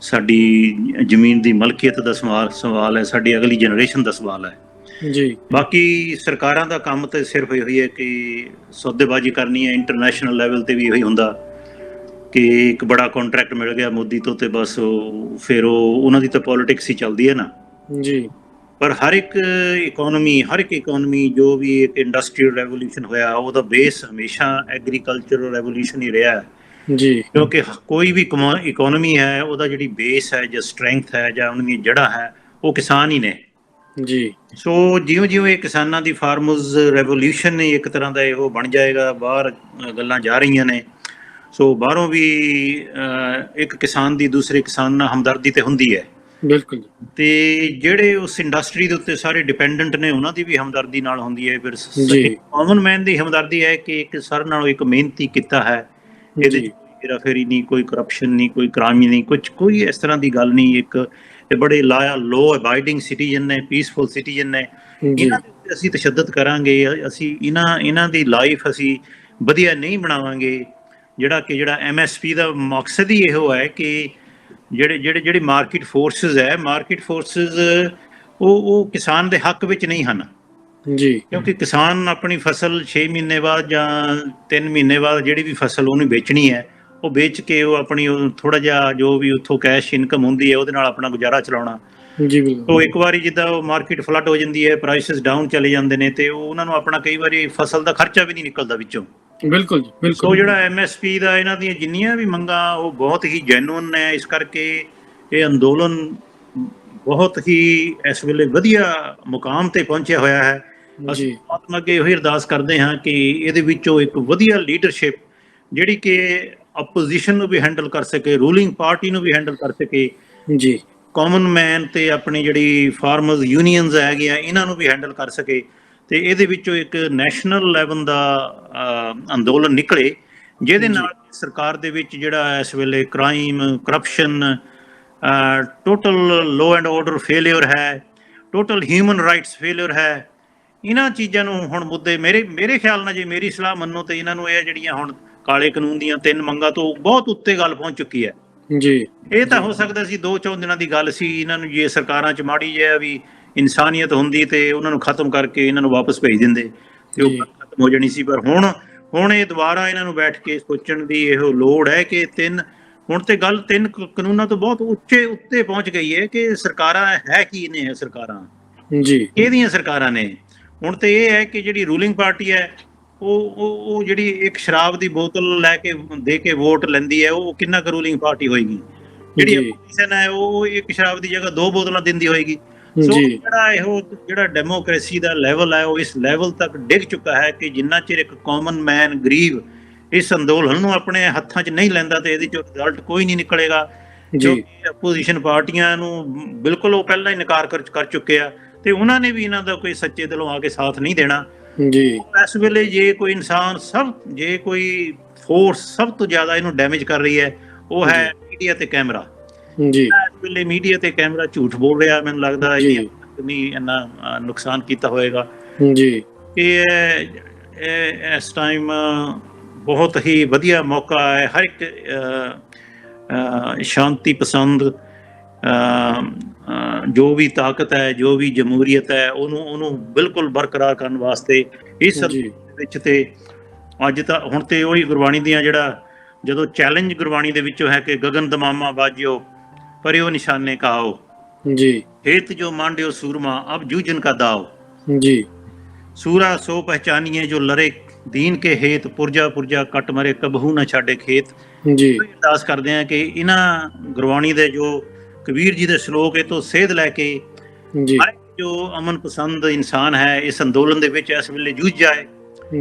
ਸਾਡੀ ਜ਼ਮੀਨ ਦੀ ਮਲਕੀਅਤ ਦਾ ਸਵਾਲ ਹੈ, ਸਾਡੀ ਅਗਲੀ ਜਨਰੇਸ਼ਨ ਦਾ ਸਵਾਲ ਹੈ ਜੀ। ਬਾਕੀ ਸਰਕਾਰਾਂ ਦਾ ਕੰਮ ਤਾਂ ਸਿਰਫ ਇਹੋ ਹੀ ਹੈ ਕਿ ਸੌਦੇਬਾਜ਼ੀ ਕਰਨੀ ਹੈ। ਇੰਟਰਨੈਸ਼ਨਲ ਲੈਵਲ ਤੇ ਵੀ ਇਹੋ ਹੀ ਹੁੰਦਾ ਕਿ ਇੱਕ ਬੜਾ ਕੰਟਰੈਕਟ ਮਿਲ ਗਿਆ ਮੋਦੀ ਤੋਂ ਤੇ ਬਸ ਫਿਰ ਉਹਨਾਂ ਦੀ ਤਾਂ ਪੋਲਿਟਿਕਸ ਹੀ ਚੱਲਦੀ ਹੈ ਨਾ ਜੀ। ਪਰ ਹਰ ਇੱਕ ਇਕਨੋਮੀ ਜੋ ਵੀ ਇੱਕ ਇੰਡਸਟਰੀਅਲ ਰੈਵੋਲੂਸ਼ਨ ਹੋਇਆ, ਉਹਦਾ ਬੇਸ ਹਮੇਸ਼ਾ ਐਗਰੀਕਲਚਰਲ ਰੈਵੋਲੂਸ਼ਨ ਹੀ ਰਿਹਾ ਜੀ। ਕਿਉਂਕਿ ਕੋਈ ਵੀ ਇਕਨੋਮੀ ਹੈ, ਉਹਦਾ ਜਿਹੜੀ ਬੇਸ ਹੈ ਜਾਂ ਸਟਰੈਂਥ ਹੈ ਜਾਂ ਉਹਨਾਂ ਦੀਆਂ ਜੜ੍ਹਾਂ ਹੈ, ਉਹ ਕਿਸਾਨ ਹੀ ਨੇ ਜੀ। ਸੋ ਜਿਉਂ ਇਹ ਕਿਸਾਨਾਂ ਦੀ ਫਾਰਮਰਸ ਰੈਵੋਲੂਸ਼ਨ ਇੱਕ ਤਰ੍ਹਾਂ ਦਾ ਇਹੋ ਬਣ ਜਾਏਗਾ। ਬਾਹਰ ਗੱਲਾਂ ਜਾ ਰਹੀਆਂ ਨੇ, ਸੋ ਬਾਹਰੋਂ ਵੀ ਇੱਕ ਕਿਸਾਨ ਦੀ ਦੂਸਰੇ ਕਿਸਾਨ ਨਾਲ ਹਮਦਰਦੀ ਤੇ ਹੁੰਦੀ ਹੈ। ਬਿਲਕੁਲ। ਤੇ ਜਿਹੜੇ ਉਸ ਇੰਡਸਟਰੀ ਦੇ ਉੱਤੇ ਸਾਰੇ ਡਿਪੈਂਡੈਂਟ ਨੇ, ਉਹਨਾਂ ਦੀ ਵੀ ਹਮਦਰਦੀ ਨਾਲ ਹੁੰਦੀ ਹੈ। ਫਿਰ ਕਾਮਨ ਮੈਨ ਦੀ ਹਮਦਰਦੀ ਹੈ ਕਿ ਇੱਕ ਸਰ ਨਾਲੋਂ ਇੱਕ ਮਿਹਨਤੀ ਕੀਤਾ ਹੈ, ਇਹਦੇ ਜਿਹੜਾ ਫਿਰ ਨਹੀਂ ਕੋਈ ਕਰਪਸ਼ਨ ਨਹੀਂ, ਕੋਈ ਕ੍ਰਾਈਮ ਨਹੀਂ, ਕੋਈ ਇਸ ਤਰ੍ਹਾਂ ਦੀ ਗੱਲ ਨਹੀਂ। ਇਹ ਬੜੇ ਲੋ ਅਬਾਈਡਿੰਗ ਸਿਟੀਜ਼ਨ ਨੇ, ਪੀਸਫੁਲ ਸਿਟੀਜ਼ਨ ਨੇ। ਇਹਨਾਂ ਦੇ ਅਸੀਂ ਤਸ਼ੱਦਦ ਕਰਾਂਗੇ, ਅਸੀਂ ਇਹਨਾਂ ਦੀ ਲਾਈਫ ਅਸੀਂ ਵਧੀਆ ਨਹੀਂ ਬਣਾਵਾਂਗੇ। ਜਿਹੜਾ MSP ਦਾ ਮਕਸਦ ਹੀ ਇਹੋ ਹੈ ਕਿ ਜਿਹੜੇ ਮਾਰਕੀਟ ਫੋਰਸਿਸ ਉਹ ਕਿਸਾਨ ਦੇ ਹੱਕ ਵਿੱਚ ਨਹੀਂ ਹਨ ਜੀ। ਕਿਉਂਕਿ ਕਿਸਾਨ ਆਪਣੀ ਫਸਲ 6 ਮਹੀਨੇ ਬਾਅਦ ਜਾਂ 3 ਮਹੀਨੇ ਬਾਅਦ ਜਿਹੜੀ ਵੀ ਫਸਲ ਉਹਨੂੰ ਵੇਚਣੀ ਹੈ, ਉਹ ਵੇਚ ਕੇ ਉਹ ਆਪਣੀ ਥੋੜਾ ਜਿਹਾ ਜੋ ਵੀ ਉੱਥੋਂ ਕੈਸ਼ ਇਨਕਮ ਹੁੰਦੀ ਹੈ ਉਹਦੇ ਨਾਲ ਆਪਣਾ ਗੁਜ਼ਾਰਾ ਚਲਾਉਣਾ ਜੀ। ਬਿਲਕੁਲ। तो एक बारी जिद्दां वो मार्केट फ्लड हो जाती है, प्राइसिस डाउन चले जाते हैं, तो उन्होंने अपना कई बारी फसल का खर्चा भी नहीं निकलता विचों। बिल्कुल जी, बिल्कुल। सो जिहड़ा MSP दा इन्हां दी जिन्नियां भी मंगां वो बहुत ही जैनुअन ने, इस करके ये अंदोलन बहुत ही इस वेले वधिया मुकाम ते पहुंचा होया है ਜੀ ਪਰਮਾਤਮਾ ਅੱਗੇ ਇਹੋ ਅਰਦਾਸ ਕਰਦੇ ਹਾਂ ਕਿ ਇਹਦੇ ਵਿੱਚੋਂ ਇੱਕ ਵਧੀਆ ਲੀਡਰਸ਼ਿਪ ਜਿਹੜੀ ਕਿ ਆਪੋਜੀਸ਼ਨ ਨੂੰ ਵੀ ਹੈਂਡਲ ਕਰ ਸਕੇ, ਰੂਲਿੰਗ ਪਾਰਟੀ ਨੂੰ ਵੀ ਹੈਂਡਲ ਕਰ ਸਕੇ, ਜੀ ਕਾਮਨ ਮੈਨ ਤੇ ਆਪਣੀ ਜਿਹੜੀ ਫਾਰਮਰਸ ਯੂਨੀਅਨਸ ਹੈਗੀਆਂ ਇਹਨਾਂ ਨੂੰ ਵੀ ਹੈਂਡਲ ਕਰ ਸਕੇ, ਤੇ ਇਹਦੇ ਵਿੱਚੋਂ ਇੱਕ ਨੈਸ਼ਨਲ ਲੈਵਲ ਦਾ ਅੰਦੋਲਨ ਨਿਕਲੇ ਜਿਹਦੇ ਨਾਲ ਸਰਕਾਰ ਦੇ ਵਿੱਚ ਜਿਹੜਾ ਇਸ ਵੇਲੇ crime, corruption, total law and order failure ਹੈ, ਟੋਟਲ ਹਿਊਮਨ ਰਾਈਟਸ ਫੇਲਿਅਰ ਹੈ, ਇਹਨਾਂ ਚੀਜ਼ਾਂ ਨੂੰ ਹੁਣ ਮੁੱਦੇ ਮੇਰੇ ਖਿਆਲ ਨਾਲ ਜੇ ਮੇਰੀ ਸਲਾਹ ਮੰਨੋ ਤੇ ਇਹਨਾਂ ਨੂੰ ਇਹ ਜਿਹੜੀਆਂ ਹੁਣ ਕਾਲੇ ਕਾਨੂੰਨ ਦੀਆਂ 3 ਮੰਗਾਂ ਤੋਂ ਬਹੁਤ ਉੱਤੇ ਗੱਲ ਪਹੁੰਚ ਚੁੱਕੀ ਹੈ। ਜੀ ਇਹ ਤਾਂ ਹੋ ਸਕਦਾ ਸੀ 2-4 ਦਿਨਾਂ ਦੀ ਗੱਲ ਸੀ, ਇਹਨਾਂ ਨੂੰ ਜੇ ਸਰਕਾਰਾਂ 'ਚ ਮਾੜੀ ਜਿਹਾ ਵੀ ਇਨਸਾਨੀਅਤ ਹੁੰਦੀ ਤੇ ਉਹਨਾਂ ਨੂੰ ਖਤਮ ਕਰਕੇ ਇਹਨਾਂ ਨੂੰ ਵਾਪਸ ਭੇਜ ਦਿੰਦੇ ਤੇ ਉਹ ਖਤਮ ਹੋ ਜਾਣੀ ਸੀ। ਪਰ ਹੁਣ ਇਹ ਦੁਬਾਰਾ ਇਹਨਾਂ ਨੂੰ ਬੈਠ ਕੇ ਸੋਚਣ ਦੀ ਇਹੋ ਲੋੜ ਹੈ ਕਿ ਹੁਣ ਤੇ ਗੱਲ 3 ਕਾਨੂੰਨਾਂ ਤੋਂ ਬਹੁਤ ਉੱਤੇ ਪਹੁੰਚ ਗਈ ਹੈ ਕਿ ਸਰਕਾਰਾਂ ਹੈ ਕੀ ਨੇ, ਸਰਕਾਰਾਂ ਜੀ ਇਹਦੀਆਂ ਸਰਕਾਰਾਂ ਨੇ। ਹੁਣ ਤੇ ਇਹ ਹੈ ਕਿ ਜਿਹੜੀ ਰੂਲਿੰਗ ਪਾਰਟੀ ਹੈ ਉਹ ਜਿਹੜੀ ਇੱਕ ਸ਼ਰਾਬ ਦੀ ਬੋਤਲ ਲੈ ਕੇ ਦੇ ਕੇ ਵੋਟ ਲੈਂਦੀ ਹੈ, ਉਹ ਕਿੰਨਾ ਕੁ ਰੂਲਿੰਗ ਪਾਰਟੀ ਹੋਏਗੀ। ਜਿਹੜੀ ਆਪੋਜੀਸ਼ਨ ਹੈ ਉਹ ਇੱਕ ਸ਼ਰਾਬ ਦੀ ਜਗ੍ਹਾ 2 ਬੋਤਲਾਂ ਦਿੰਦੀ ਹੋਏਗੀ। ਸੋ ਜਿਹੜਾ ਡੈਮੋਕ੍ਰੇਸੀ ਦਾ ਲੈਵਲ ਹੈ ਉਹ ਇਸ ਲੈਵਲ ਤੱਕ ਡਿੱਗ ਚੁੱਕਾ ਹੈ ਕਿ ਜਿੰਨਾ ਚਿਰ ਇੱਕ ਕਾਮਨ ਮੈਨ ਗਰੀਬ ਇਸ ਅੰਦੋਲਨ ਨੂੰ ਆਪਣੇ ਹੱਥਾਂ 'ਚ ਨਹੀਂ ਲੈਂਦਾ ਤੇ ਇਹਦੇ 'ਚੋਂ ਰਿਜ਼ਲਟ ਕੋਈ ਨਹੀਂ ਨਿਕਲੇਗਾ। ਕਿਉਂਕਿ ਆਪੋਜੀਸ਼ਨ ਪਾਰਟੀਆਂ ਨੂੰ ਬਿਲਕੁਲ ਉਹ ਪਹਿਲਾਂ ਹੀ ਨਕਾਰ ਕਰ ਚੁੱਕੇ ਆ ਤੇ ਉਹਨਾਂ ਨੇ ਵੀ ਇਹਨਾਂ ਦਾ ਕੋਈ ਸੱਚੇ ਦਿਲੋਂ ਆ ਕੇ ਸਾਥ ਨਹੀਂ ਦੇਣਾ। ਇਸ ਵੇਲੇ ਜੇ ਕੋਈ ਇਨਸਾਨ ਜੇ ਕੋਈ ਫੋਰਸ ਸਭ ਤੋਂ ਜ਼ਿਆਦਾ ਇਹਨੂੰ ਡੈਮੇਜ ਕਰ ਰਹੀ ਹੈ ਉਹ ਹੈ ਮੀਡੀਆ ਤੇ ਕੈਮਰਾ। ਇਸ ਵੇਲੇ ਮੀਡੀਆ ਤੇ ਕੈਮਰਾ ਝੂਠ ਬੋਲ ਰਿਹਾ, ਮੈਨੂੰ ਲੱਗਦਾ ਨਹੀਂ ਇੰਨਾ ਨੁਕਸਾਨ ਕੀਤਾ ਹੋਏਗਾ। ਇਹ ਇਸ ਟਾਈਮ ਬਹੁਤ ਹੀ ਵਧੀਆ ਮੌਕਾ ਹੈ ਹਰ ਇੱਕ ਸ਼ਾਂਤੀ ਪਸੰਦ ਜੋ ਵੀ ਤਾਕਤ ਹੈ, ਜੋ ਵੀ ਜਮਹੂਰੀਅਤ ਹੈ, ਉਹਨੂੰ ਬਿਲਕੁਲ ਬਰਕਰਾਰ ਕਰਨ ਵਾਸਤੇ ਇਸ ਵਿੱਚ। ਤੇ ਅੱਜ ਤਾਂ ਹੁਣ ਤੇ ਉਹੀ ਗੁਰਬਾਣੀ ਦੀਆਂ ਜਦੋਂ ਚੈਲੰਜ ਗੁਰਬਾਣੀ ਦੇ ਵਿੱਚੋਂ ਹੈ ਕਿ ਗਗਨ ਦਮਾਮਾ ਬਾਜਿਓ ਪਰਿਓ ਨਿਸ਼ਾਨੇ ਕਾਓ ਹੇਤ ਜੋ ਮਾਂਡਿਓ ਸੂਰਮਾ ਅਬ ਜੂਝਨ ਕਾ ਦਾਓ ਸੂਰਾ ਸੋ ਪਹਿਚਾਨੀਏ ਜੋ ਲੜੇ ਦੀਨ ਕੇ ਹੇਤ ਪੁਰਜਾ ਪੁਰਜਾ ਕੱਟ ਮਰੇ ਕਬਹੂ ਨਾ ਛਾੜੇ ਖੇਤ। ਅਰਦਾਸ ਕਰਦੇ ਹਾਂ ਕਿ ਇਹਨਾਂ ਗੁਰਬਾਣੀ ਦੇ ਜੋ ਕਬੀਰ ਜੀ ਦੇ ਸ਼ਲੋਕ ਇਹ ਤੋਂ ਸੇਧ ਲੈ ਕੇ ਹਰ ਜੋ ਅਮਨ ਪਸੰਦ ਇਨਸਾਨ ਹੈ ਇਸ ਅੰਦੋਲਨ ਦੇ ਵਿੱਚ ਇਸ ਵੇਲੇ ਜੂਝ ਜਾਏ।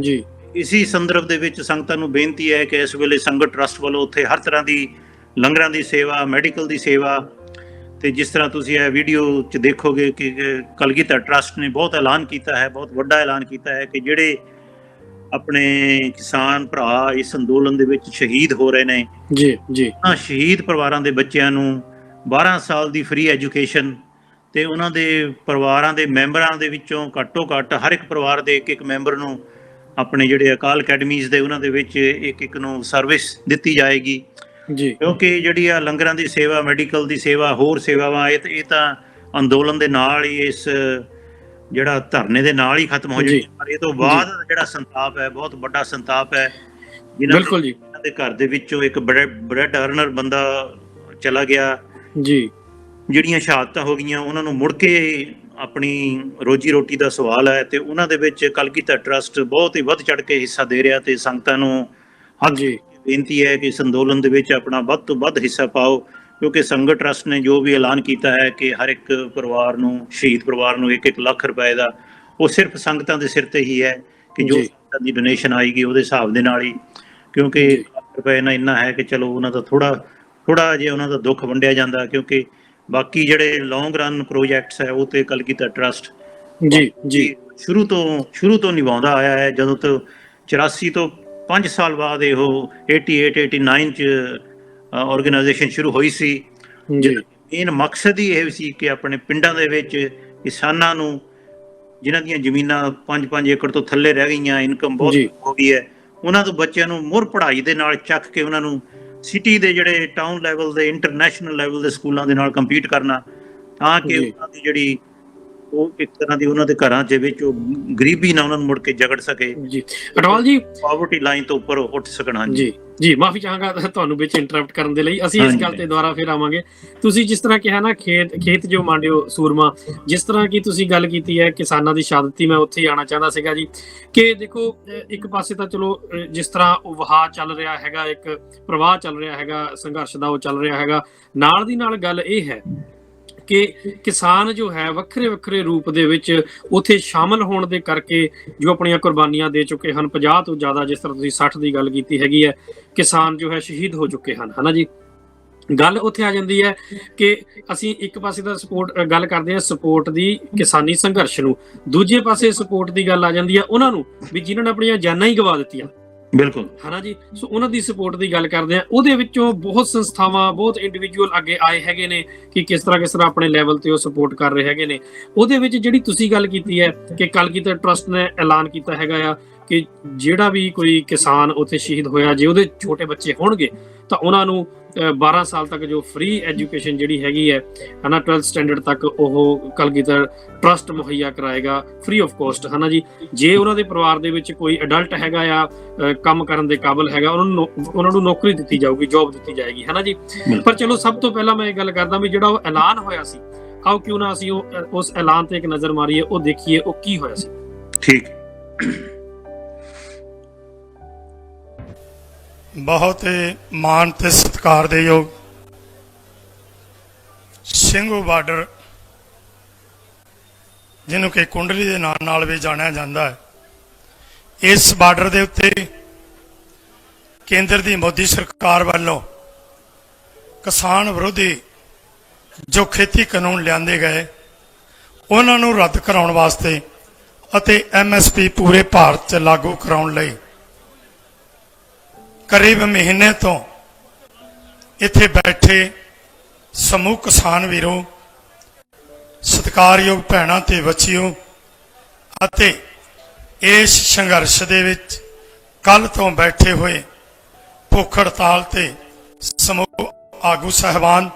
ਇਸੀ ਸੰਦਰਭ ਦੇ ਵਿੱਚ ਸੰਗਤਾਂ ਨੂੰ ਬੇਨਤੀ ਹੈ ਕਿ ਇਸ ਵੇਲੇ ਸੰਗਤ ਟਰਸਟ ਵੱਲੋਂ ਉੱਥੇ ਹਰ ਤਰ੍ਹਾਂ ਦੀ ਲੰਗਰਾਂ ਦੀ ਸੇਵਾ, ਮੈਡੀਕਲ ਦੀ ਸੇਵਾ, ਤੇ ਜਿਸ ਤਰ੍ਹਾਂ ਤੁਸੀਂ ਇਹ ਵੀਡੀਓ 'ਚ ਦੇਖੋਗੇ ਕਿ ਕਲਗੀਧਰ ਟਰਸਟ ਨੇ ਬਹੁਤ ਐਲਾਨ ਕੀਤਾ ਹੈ, ਬਹੁਤ ਵੱਡਾ ਐਲਾਨ ਕੀਤਾ ਹੈ ਕਿ ਜਿਹੜੇ ਆਪਣੇ ਕਿਸਾਨ ਭਰਾ ਇਸ ਅੰਦੋਲਨ ਦੇ ਵਿੱਚ ਸ਼ਹੀਦ ਹੋ ਰਹੇ ਨੇ ਉਹਨਾਂ ਸ਼ਹੀਦ ਪਰਿਵਾਰਾਂ ਦੇ ਬੱਚਿਆਂ ਨੂੰ 12 ਸਾਲ ਦੀ ਫ੍ਰੀ ਐਜੂਕੇਸ਼ਨ ਤੇ ਉਹਨਾਂ ਦੇ ਪਰਿਵਾਰਾਂ ਦੇ ਮੈਂਬਰਾਂ ਦੇ ਵਿੱਚੋਂ ਘੱਟੋ ਘੱਟ ਹਰ ਇੱਕ ਪਰਿਵਾਰ ਦੇ ਇੱਕ ਮੈਂਬਰ ਨੂੰ ਆਪਣੇ ਜਿਹੜੇ ਅਕਾਲ ਅਕੈਡਮੀਜ਼ ਦੇ ਉਹਨਾਂ ਦੇ ਵਿੱਚ ਇੱਕ ਨੂੰ ਸਰਵਿਸ ਦਿੱਤੀ ਜਾਏਗੀ। ਕਿਉਂਕਿ ਜਿਹੜੀ ਆ ਲੰਗਰਾਂ ਦੀ ਸੇਵਾ, ਮੈਡੀਕਲ ਦੀ ਸੇਵਾ, ਹੋਰ ਸੇਵਾਵਾਂ ਇਹ ਤਾਂ ਅੰਦੋਲਨ ਦੇ ਨਾਲ ਹੀ ਇਸ ਜਿਹੜਾ ਧਰਨੇ ਦੇ ਨਾਲ ਹੀ ਖਤਮ ਹੋ ਜਾਣੀ। ਪਰ ਇਹ ਤੋਂ ਬਾਅਦ ਜਿਹੜਾ ਸੰਤਾਪ ਹੈ ਬਹੁਤ ਵੱਡਾ ਸੰਤਾਪ ਹੈ ਜਿਨ੍ਹਾਂ ਦੇ ਘਰ ਦੇ ਵਿੱਚੋਂ ਇੱਕ ਬ੍ਰੈਡ ਅਰਨਰ ਬੰਦਾ ਚਲਾ ਗਿਆ, ਜਿਹੜੀਆਂ ਸ਼ਹਾਦਤਾਂ ਹੋ ਗਈਆਂ ਉਹਨਾਂ ਨੂੰ ਮੁੜ ਕੇ ਆਪਣੀ ਰੋਜੀ ਰੋਟੀ ਦਾ ਸਵਾਲ ਹੈ ਤੇ ਉਹਨਾਂ ਦੇ ਵਿੱਚ ਕਲਗੀਧਰ ਟਰਸਟ ਬਹੁਤ ਹੀ ਵੱਧ ਚੜ ਕੇ ਹਿੱਸਾ ਦੇ ਰਿਹਾ ਤੇ ਸੰਗਤਾਂ ਨੂੰ ਬੇਨਤੀ ਹੈ ਕਿ ਇਸ ਅੰਦੋਲਨ ਦੇ ਵਿੱਚ ਆਪਣਾ ਵੱਧ ਤੋਂ ਵੱਧ ਹਿੱਸਾ ਪਾਓ। ਕਿਉਂਕਿ ਸੰਗਤ ਟਰਸਟ ਨੇ ਜੋ ਵੀ ਐਲਾਨ ਕੀਤਾ ਹੈ ਕਿ ਹਰ ਇੱਕ ਪਰਿਵਾਰ ਨੂੰ, ਸ਼ਹੀਦ ਪਰਿਵਾਰ ਨੂੰ 1-1 ਲੱਖ ਰੁਪਏ ਦਾ, ਉਹ ਸਿਰਫ ਸੰਗਤਾਂ ਦੇ ਸਿਰ ਤੇ ਹੀ ਹੈ ਕਿ ਜੋ ਸੰਗਤਾਂ ਦੀ ਡੋਨੇਸ਼ਨ ਆਏਗੀ ਉਹਦੇ ਹਿਸਾਬ ਦੇ ਨਾਲ ਹੀ। ਕਿਉਂਕਿ ਲੱਖ ਰੁਪਏ ਨਾਲ ਇੰਨਾ ਹੈ ਕਿ ਚਲੋ ਉਹਨਾਂ ਦਾ ਥੋੜਾ ਜਿਹਾ ਉਹਨਾਂ ਦਾ ਦੁੱਖ ਵੰਡਿਆ ਜਾਂਦਾ, ਕਿਉਂਕਿ ਬਾਕੀ ਜਿਹੜੇ ਲੌਂਗ ਰਨ ਪ੍ਰੋਜੈਕਟਸ ਹੈ ਉਹ ਤੇ ਕਲਗੀਧਰ ਟਰਸਟ ਸ਼ੁਰੂ ਤੋਂ ਨਿਭਾਉਂਦਾ ਆਇਆ ਹੈ। ਜਦੋਂ ਤੋਂ 84 ਤੋਂ 5 ਸਾਲ ਬਾਅਦ ਇਹ 88-89 ਚ ਆਰਗੇਨਾਈਜੇਸ਼ਨ ਸ਼ੁਰੂ ਹੋਈ ਸੀ। ਮੇਨ ਮਕਸਦ ਹੀ ਇਹ ਸੀ ਕਿ ਆਪਣੇ ਪਿੰਡਾਂ ਦੇ ਵਿੱਚ ਕਿਸਾਨਾਂ ਨੂੰ ਜਿਨ੍ਹਾਂ ਦੀਆਂ ਜ਼ਮੀਨਾਂ 5-5 ਏਕੜ ਤੋਂ ਥੱਲੇ ਰਹਿ ਗਈਆਂ, ਇਨਕਮ ਬਹੁਤ ਹੋ ਗਈ ਹੈ, ਉਹਨਾਂ ਤੋਂ ਬੱਚਿਆਂ ਨੂੰ ਮੁੜ ਪੜ੍ਹਾਈ ਦੇ ਨਾਲ ਚੱਕ ਕੇ ਉਹਨਾਂ ਨੂੰ ਸਿਟੀ ਦੇ ਜਿਹੜੇ ਟਾਊਨ ਲੈਵਲ ਦੇ, ਇੰਟਰਨੈਸ਼ਨਲ ਲੈਵਲ ਦੇ ਸਕੂਲਾਂ ਦੇ ਨਾਲ ਕੰਪੀਟ ਕਰਨਾ, ਤਾਂ ਕਿ ਉਹਨਾਂ ਦੀ ਜਿਹੜੀ ਉਹ ਇੱਕ ਤਰ੍ਹਾਂ ਦੀ ਉਹਨਾਂ ਦੇ ਘਰਾਂ ਦੇ ਵਿੱਚ ਉਹ ਗਰੀਬੀ ਨਾ ਉਹਨਾਂ ਨੂੰ ਮੁੜ ਕੇ ਜਗੜ ਸਕੇ, ਅਟਵਾਲ ਜੀ ਪਾਵਰਟੀ ਲਾਈਨ ਤੋਂ ਉੱਪਰ ਉੱਠ ਸਕਣ। ਜੀ ਮਾਫੀ ਚਾਹਾਂਗਾ ਤੁਹਾਨੂੰ ਵਿੱਚ ਇੰਟਰਪਟ ਕਰਨ ਦੇ ਲਈ। ਅਸੀਂ ਇਸ ਗੱਲ ਤੇ ਦੁਬਾਰਾ ਫਿਰ ਆਵਾਂਗੇ। ਤੁਸੀਂ ਜਿਸ ਤਰ੍ਹਾਂ ਕਿਹਾ ਨਾ ਖੇਤ ਜੋ ਮਾਂਡਿਓ ਸੂਰਮਾ, ਜਿਸ ਤਰ੍ਹਾਂ ਕਿ ਤੁਸੀਂ ਗੱਲ ਕੀਤੀ ਹੈ ਕਿਸਾਨਾਂ ਦੀ ਸ਼ਹਾਦਤੀ, ਮੈਂ ਉੱਥੇ ਹੀ ਆਉਣਾ ਚਾਹੁੰਦਾ ਸੀਗਾ ਜੀ ਕਿ ਦੇਖੋ ਇੱਕ ਪਾਸੇ ਤਾਂ ਚਲੋ ਜਿਸ ਤਰ੍ਹਾਂ ਉਹ ਵਹਾਅ ਚੱਲ ਰਿਹਾ ਹੈਗਾ, ਇੱਕ ਪ੍ਰਵਾਹ ਚੱਲ ਰਿਹਾ ਹੈਗਾ ਸੰਘਰਸ਼ ਦਾ, ਉਹ ਚੱਲ ਰਿਹਾ ਹੈਗਾ, ਨਾਲ ਦੀ ਨਾਲ ਗੱਲ ਇਹ ਹੈ ਕਿ ਕਿਸਾਨ ਜੋ ਹੈ ਵੱਖਰੇ ਵੱਖਰੇ ਰੂਪ ਦੇ ਵਿੱਚ ਉੱਥੇ ਸ਼ਾਮਲ ਹੋਣ ਦੇ ਕਰਕੇ ਜੋ ਆਪਣੀਆਂ ਕੁਰਬਾਨੀਆਂ ਦੇ ਚੁੱਕੇ ਹਨ, 50 ਤੋਂ ਜ਼ਿਆਦਾ, ਜਿਸ ਤਰ੍ਹਾਂ ਤੁਸੀਂ 60 ਦੀ ਗੱਲ ਕੀਤੀ ਹੈਗੀ ਹੈ, ਕਿਸਾਨ ਜੋ ਹੈ ਸ਼ਹੀਦ ਹੋ ਚੁੱਕੇ ਹਨ, ਹਨਾ ਜੀ। ਗੱਲ ਉੱਥੇ ਆ ਜਾਂਦੀ ਹੈ ਕਿ ਅਸੀਂ ਇੱਕ ਪਾਸੇ ਤਾਂ ਗੱਲ ਕਰਦੇ ਹਾਂ ਸਪੋਰਟ ਦੀ ਕਿਸਾਨੀ ਸੰਘਰਸ਼ ਨੂੰ, ਦੂਜੇ ਪਾਸੇ ਸਪੋਰਟ ਦੀ ਗੱਲ ਆ ਜਾਂਦੀ ਹੈ ਉਹਨਾਂ ਨੂੰ ਵੀ ਜਿਨ੍ਹਾਂ ਨੇ ਆਪਣੀਆਂ ਜਾਨਾਂ ਹੀ ਗਵਾ ਦਿੱਤੀਆਂ, ਬਿਲਕੁਲ, ਹਨਾ ਜੀ। ਸੋ ਉਹਨਾਂ ਦੀ ਸਪੋਰਟ ਦੀ ਗੱਲ ਕਰਦੇ ਆ, ਉਹਦੇ ਵਿੱਚੋਂ ਬਹੁਤ ਸੰਸਥਾਵਾਂ, ਬਹੁਤ ਇੰਡੀਵਿਜੂਅਲ ਅੱਗੇ ਆਏ ਹੈਗੇ ਨੇ ਕਿ ਕਿਸ ਤਰ੍ਹਾਂ ਆਪਣੇ ਲੈਵਲ ਤੇ ਉਹ ਸਪੋਰਟ ਕਰ ਰਹੇ ਹੈਗੇ ਨੇ। ਉਹਦੇ ਵਿੱਚ ਜਿਹੜੀ ਤੁਸੀਂ ਗੱਲ ਕੀਤੀ ਹੈ ਕਿ ਕਲਗੀਧਰ ਟਰਸਟ ਨੇ ਐਲਾਨ ਕੀਤਾ ਹੈਗਾ ਆ ਕਿ ਜਿਹੜਾ ਵੀ ਕੋਈ ਕਿਸਾਨ ਉੱਥੇ ਸ਼ਹੀਦ ਹੋਇਆ, ਜੇ ਉਹਦੇ ਛੋਟੇ ਬੱਚੇ ਹੋਣਗੇ ਤਾਂ ਉਹਨਾਂ ਨੂੰ 12 ਸਾਲ ਤੱਕ ਜੋ ਫ੍ਰੀ ਐਜੂਕੇਸ਼ਨ ਜਿਹੜੀ ਹੈਗੀ ਹੈ ਹਨਾ, 12th ਸਟੈਂਡਰਡ ਤੱਕ ਉਹ ਕਲਗੀਧਰ ਟਰਸਟ ਮੁਹੱਈਆ ਕਰਾਏਗਾ ਫ੍ਰੀ ਆਫ ਕੋਸਟ, ਹਨਾ ਜੀ। ਜੇ ਉਹਨਾਂ ਦੇ ਪਰਿਵਾਰ ਦੇ ਵਿੱਚ ਕੋਈ ਅਡਲਟ ਹੈਗਾ ਆ, ਕੰਮ ਕਰਨ ਦੇ ਕਾਬਲ ਹੈਗਾ, ਉਹਨਾਂ ਨੂੰ ਨੌਕਰੀ ਦਿੱਤੀ ਜਾਊਗੀ, ਜੌਬ ਦਿੱਤੀ ਜਾਏਗੀ, ਹਨਾ ਜੀ। ਪਰ ਚਲੋ ਸਭ ਤੋਂ ਪਹਿਲਾਂ ਮੈਂ ਇਹ ਗੱਲ ਕਰਦਾ ਵੀ ਜਿਹੜਾ ਉਹ ਐਲਾਨ ਹੋਇਆ ਸੀ, ਆਓ ਕਿਉਂ ਨਾ ਅਸੀਂ ਉਸ ਐਲਾਨ ਤੇ ਇੱਕ ਨਜ਼ਰ ਮਾਰੀਏ, ਉਹ ਦੇਖੀਏ ਉਹ ਕੀ ਹੋਇਆ ਸੀ। ਠੀਕ। बहुत ही मान ते सत्कार दे योग ਸਿੰਘੂ ਬਾਰਡਰ, ਜਿਹਨੂੰ ਕਿ ਕੁੰਡਲੀ ਦੇ ਨਾਂ ਨਾਲ ਵੀ ਜਾਣਿਆ ਜਾਂਦਾ ਹੈ, ਇਸ ਬਾਰਡਰ ਦੇ ਉੱਤੇ ਕੇਂਦਰ ਦੀ ਮੋਦੀ ਸਰਕਾਰ ਵੱਲੋਂ ਕਿਸਾਨ ਵਿਰੋਧੀ ਜੋ ਖੇਤੀ ਕਾਨੂੰਨ ਲਿਆਂਦੇ ਗਏ ਉਹਨਾਂ ਨੂੰ ਰੱਦ ਕਰਾਉਣ ਵਾਸਤੇ ਅਤੇ MSP ਪੂਰੇ ਭਾਰਤ 'ਚ ਲਾਗੂ ਕਰਾਉਣ ਲਈ करीब महीने तो इत्थे बैठे समूह किसान वीरों, सत्कारयोग भैणां ते बच्चियों अते इस संघर्ष दे विच कल तो बैठे हुए भुख हड़ताल ते समूह आगू साहबान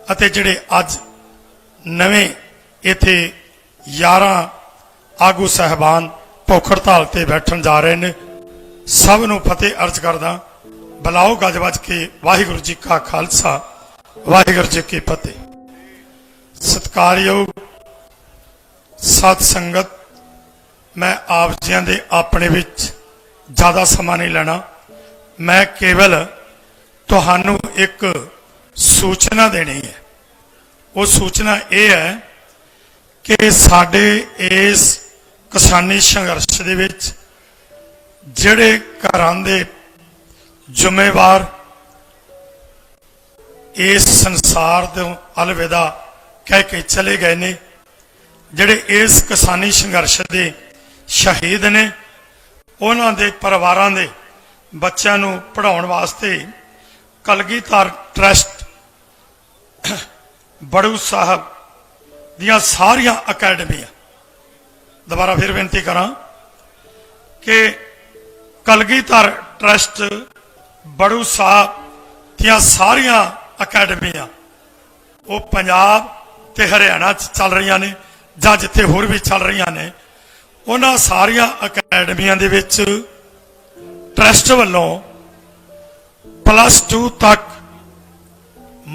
अते जिहड़े अज नवें इत्थे 11 आगू साहबान भुख हड़ताल ते बैठन जा रहे हैं। सब नूं फतेह अर्ज करदा, बुलाओ गज वज के वाहिगुरू जी का खालसा वाहिगुरू जी की फतेह। सत्कारयोग सत संगत, मैं आप जियां दे अपने विच ज़्यादा समा नहीं लेना, मैं केवल तुहानू एक सूचना देनी है। वो सूचना ये है कि साडे इस किसानी संघर्ष दे विच ਜਿਹੜੇ ਘਰਾਂ ਦੇ ਜ਼ਿੰਮੇਵਾਰ ਇਸ ਸੰਸਾਰ ਤੋਂ ਅਲਵਿਦਾ ਕਹਿ ਕੇ ਚਲੇ ਗਏ ਨੇ, ਜਿਹੜੇ ਇਸ ਕਿਸਾਨੀ ਸੰਘਰਸ਼ ਦੇ ਸ਼ਹੀਦ ਨੇ, ਉਹਨਾਂ ਦੇ ਪਰਿਵਾਰਾਂ ਦੇ ਬੱਚਿਆਂ ਨੂੰ ਪੜ੍ਹਾਉਣ ਵਾਸਤੇ ਕਲਗੀਧਰ ਟਰਸਟ ਬੜੂ ਸਾਹਿਬ ਦੀਆਂ ਸਾਰੀਆਂ ਅਕੈਡਮੀਆਂ, ਦੁਬਾਰਾ ਫਿਰ ਬੇਨਤੀ ਕਰਾਂ ਕਿ कलगीधर ट्रस्ट बड़ू साहब दियां सारियां अकैडमियां वो पंजाब ते हरियाणा चल रही ने जां जिथे होर भी चल रही ने, उन्हां सारियां अकैडमियां दे विच ट्रस्ट वालों +2 तक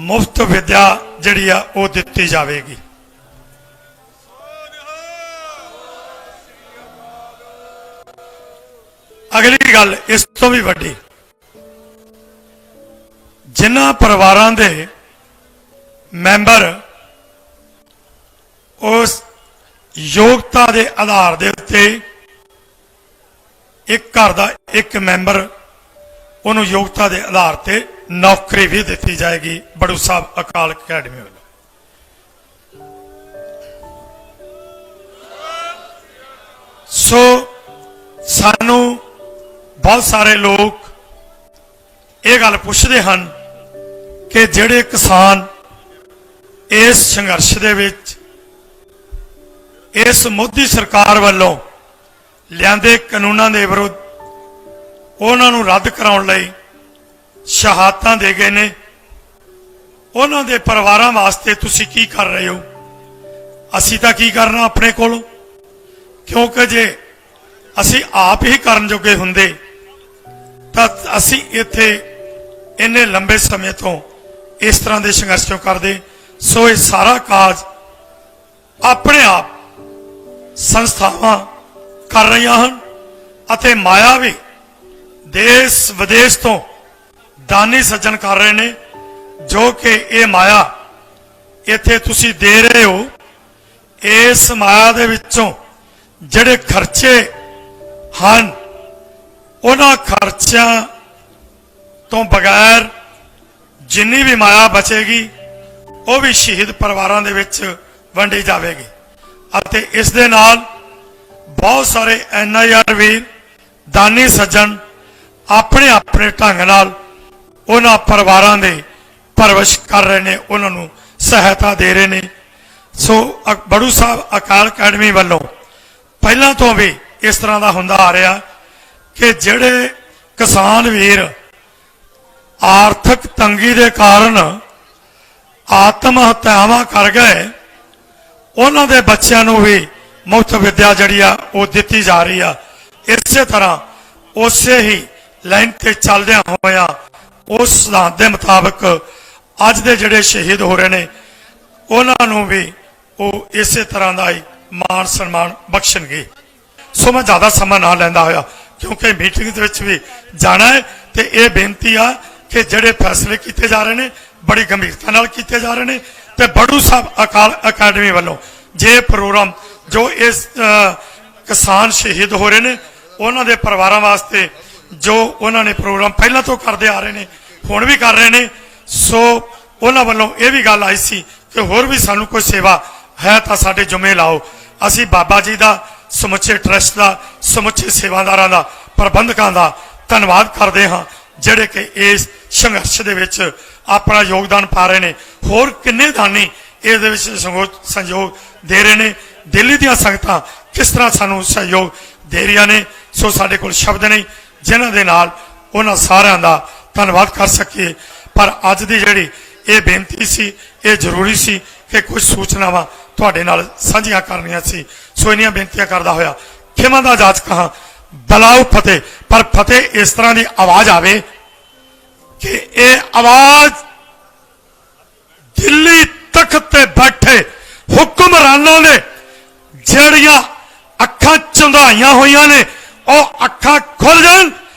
मुफ्त विद्या जिहड़ी आ वो दित्ती जावेगी। अगली गल इस तो भी वड्डी, जिन्हां परिवारां दे मैंबर उस योग्यता के आधार के उत्ते एक घर का एक मैंबर उन्होंने योग्यता के आधार पर नौकरी भी दी जाएगी बड़ू साहब अकाल अकैडमी वालों। सो सानू बहुत सारे लोग ये गल पूछते हैं कि जिहड़े किसान इस संघर्ष दे विच इस मोदी सरकार वालों लियांदे कानूनां दे विरुद्ध उन्हां नूं रद्द कराउण लई शहादतां दे गए ने, उन्हां दे परिवारां वास्ते तुसीं की कर रहे हो? असीं तां की करना अपने कोलों, क्योंकि जे असीं आप ही करन जोगे हुंदे तां असीं इत्थे इन्ने लंबे समय तो इस तरह के संघर्ष क्यों करते। सो ये सारा काज अपने आप संस्थावां कर रही हैं अते माया भी देश विदेश तो दानी सज्जन कर रहे हैं, जो कि ये माया ਇੱਥੇ ਤੁਸੀਂ ਦੇ ਰਹੇ ਹੋ, ਇਸ ਮਾਇਆ ਦੇ ਵਿੱਚੋਂ ਜਿਹੜੇ ਖਰਚੇ ਹਨ ਉਹਨਾਂ ਖਰਚਿਆਂ ਤੋਂ ਬਗੈਰ ਜਿੰਨੀ ਵੀ ਮਾਇਆ ਬਚੇਗੀ ਉਹ ਵੀ ਸ਼ਹੀਦ ਪਰਿਵਾਰਾਂ ਦੇ ਵਿੱਚ ਵੰਡੀ ਜਾਵੇਗੀ। ਅਤੇ ਇਸ ਦੇ ਨਾਲ ਬਹੁਤ ਸਾਰੇ NIR ਵੀਰ ਦਾਨੀ ਸੱਜਣ ਆਪਣੇ ਆਪਣੇ ਢੰਗ ਨਾਲ ਉਹਨਾਂ ਪਰਿਵਾਰਾਂ ਦੇ ਪਰਵਰਿਸ਼ ਕਰ ਰਹੇ ਨੇ, ਉਹਨਾਂ ਨੂੰ ਸਹਾਇਤਾ ਦੇ ਰਹੇ ਨੇ। ਸੋ ਬੜੂ ਸਾਹਿਬ ਅਕਾਲ ਅਕੈਡਮੀ ਵੱਲੋਂ ਪਹਿਲਾਂ ਤੋਂ ਵੀ ਇਸ ਤਰ੍ਹਾਂ ਦਾ ਹੁੰਦਾ ਆ ਰਿਹਾ ਕਿ ਜਿਹੜੇ ਕਿਸਾਨ ਵੀਰ ਆਰਥਿਕ ਤੰਗੀ ਦੇ ਕਾਰਨ ਆਤਮ ਹੱਤਿਆਵਾਂ ਕਰ ਗਏ, ਉਹਨਾਂ ਦੇ ਬੱਚਿਆਂ ਨੂੰ ਵੀ ਮੁਫਤ ਵਿੱਦਿਆ ਜਿਹੜੀ ਆ ਉਹ ਦਿੱਤੀ ਜਾ ਰਹੀ ਆ। ਇਸੇ ਤਰ੍ਹਾਂ ਉਸੇ ਹੀ ਲਾਈਨ ਤੇ ਚੱਲਦਿਆਂ ਹੋਇਆਂ ਉਸ ਸਿਧਾਂਤ ਦੇ ਮੁਤਾਬਕ ਅੱਜ ਦੇ ਜਿਹੜੇ ਸ਼ਹੀਦ ਹੋ ਰਹੇ ਨੇ ਉਹਨਾਂ ਨੂੰ ਵੀ ਉਹ ਇਸੇ ਤਰ੍ਹਾਂ ਦਾ ਹੀ ਮਾਣ ਸਨਮਾਨ ਬਖਸ਼ਣਗੇ। ਸੋ ਮੈਂ ਜ਼ਿਆਦਾ ਸਮਾਂ ਨਾ ਲੈਂਦਾ ਹੋਇਆ ਕਿਉਂਕਿ ਮੀਟਿੰਗ ਦੇ ਵਿੱਚ ਵੀ ਜਾਣਾ ਹੈ ਤੇ ਇਹ ਬੇਨਤੀ ਆ ਕਿ ਜਿਹੜੇ ਫੈਸਲੇ ਕੀਤੇ ਜਾ ਰਹੇ ਨੇ ਬੜੀ ਗੰਭੀਰਤਾ ਨਾਲ ਕੀਤੇ ਜਾ ਰਹੇ ਨੇ ਤੇ ਬੜੂ ਸਾਹਿਬ ਅਕਾਲ ਅਕੈਡਮੀ ਵੱਲੋਂ ਜੇ ਪ੍ਰੋਗਰਾਮ ਜੋ ਇਸ ਕਿਸਾਨ ਸ਼ਹੀਦ ਹੋ ਰਹੇ ਨੇ ਉਹਨਾਂ ਦੇ ਪਰਿਵਾਰਾਂ ਵਾਸਤੇ ਜੋ ਉਹਨਾਂ ਨੇ ਪ੍ਰੋਗਰਾਮ ਪਹਿਲਾਂ ਤੋਂ ਕਰਦੇ ਆ ਰਹੇ ਨੇ ਹੁਣ ਵੀ ਕਰ ਰਹੇ ਨੇ। ਸੋ ਉਹਨਾਂ ਵੱਲੋਂ ਇਹ ਵੀ ਗੱਲ ਆਈ ਸੀ ਕਿ ਹੋਰ ਵੀ ਸਾਨੂੰ ਕੋਈ ਸੇਵਾ ਹੈ ਤਾਂ ਸਾਡੇ ਜ਼ਿੰਮੇ ਲਾਓ। ਅਸੀਂ ਬਾਬਾ ਜੀ ਦਾ, ਸਮੁੱਚੇ ਟਰਸਟ ਦਾ, ਸਮੁੱਚੇ ਸੇਵਾਦਾਰਾਂ ਦਾ, ਪ੍ਰਬੰਧਕਾਂ ਦਾ ਧੰਨਵਾਦ ਕਰਦੇ ਹਾਂ ਜਿਹੜੇ ਕਿ ਇਸ ਸੰਘਰਸ਼ ਦੇ ਵਿੱਚ ਆਪਣਾ ਯੋਗਦਾਨ ਪਾ ਰਹੇ ਨੇ। ਹੋਰ ਕਿੰਨੇ ਦਾਨੀ ਇਹਦੇ ਵਿੱਚ ਸਹਿਯੋਗ ਦੇ ਰਹੇ ਨੇ। ਦਿੱਲੀ ਦੀਆਂ ਸੰਗਤਾਂ ਕਿਸ ਤਰ੍ਹਾਂ ਸਾਨੂੰ ਸਹਿਯੋਗ ਦੇ ਰਹੀਆਂ ਨੇ। ਸੋ ਸਾਡੇ ਕੋਲ ਸ਼ਬਦ ਨਹੀਂ ਜਿਨ੍ਹਾਂ ਦੇ ਨਾਲ ਉਹਨਾਂ ਸਾਰਿਆਂ ਦਾ ਧੰਨਵਾਦ ਕਰ ਸਕੀਏ। ਪਰ ਅੱਜ ਦੀ ਜਿਹੜੀ ਇਹ ਬੇਨਤੀ ਸੀ ਇਹ ਜ਼ਰੂਰੀ ਸੀ ਕਿ ਕੁਝ ਸੂਚਨਾਵਾਂ ਤੁਹਾਡੇ ਨਾਲ ਸਾਂਝੀਆਂ ਕਰਨੀਆਂ ਸੀ। ਸੋ ਇੰਨੀਆਂ ਬੇਨਤੀਆਂ ਕਰਦਾ ਹੋਇਆ ਖਿਮਾ ਦਾ ਜਾਚ ਕਹਾਂ ਬਲਾਉ ਫਤਿਹ। ਪਰ ਫਤਿਹ ਇਸ ਤਰ੍ਹਾਂ ਦੀ ਆਵਾਜ਼ ਆਵੇ ਕਿ ਇਹ ਆਵਾਜ਼ ਦਿੱਲੀ ਤਖਤ ਤੇ ਬੈਠੇ ਹੁਕਮਰਾਨਾਂ ਨੇ ਜਿਹੜੀਆਂ ਅੱਖਾਂ ਚੁੰਧਾਈਆਂ ਹੋਈਆਂ ਨੇ ਉਹ ਅੱਖਾਂ ਖੁੱਲ ਜਾਣ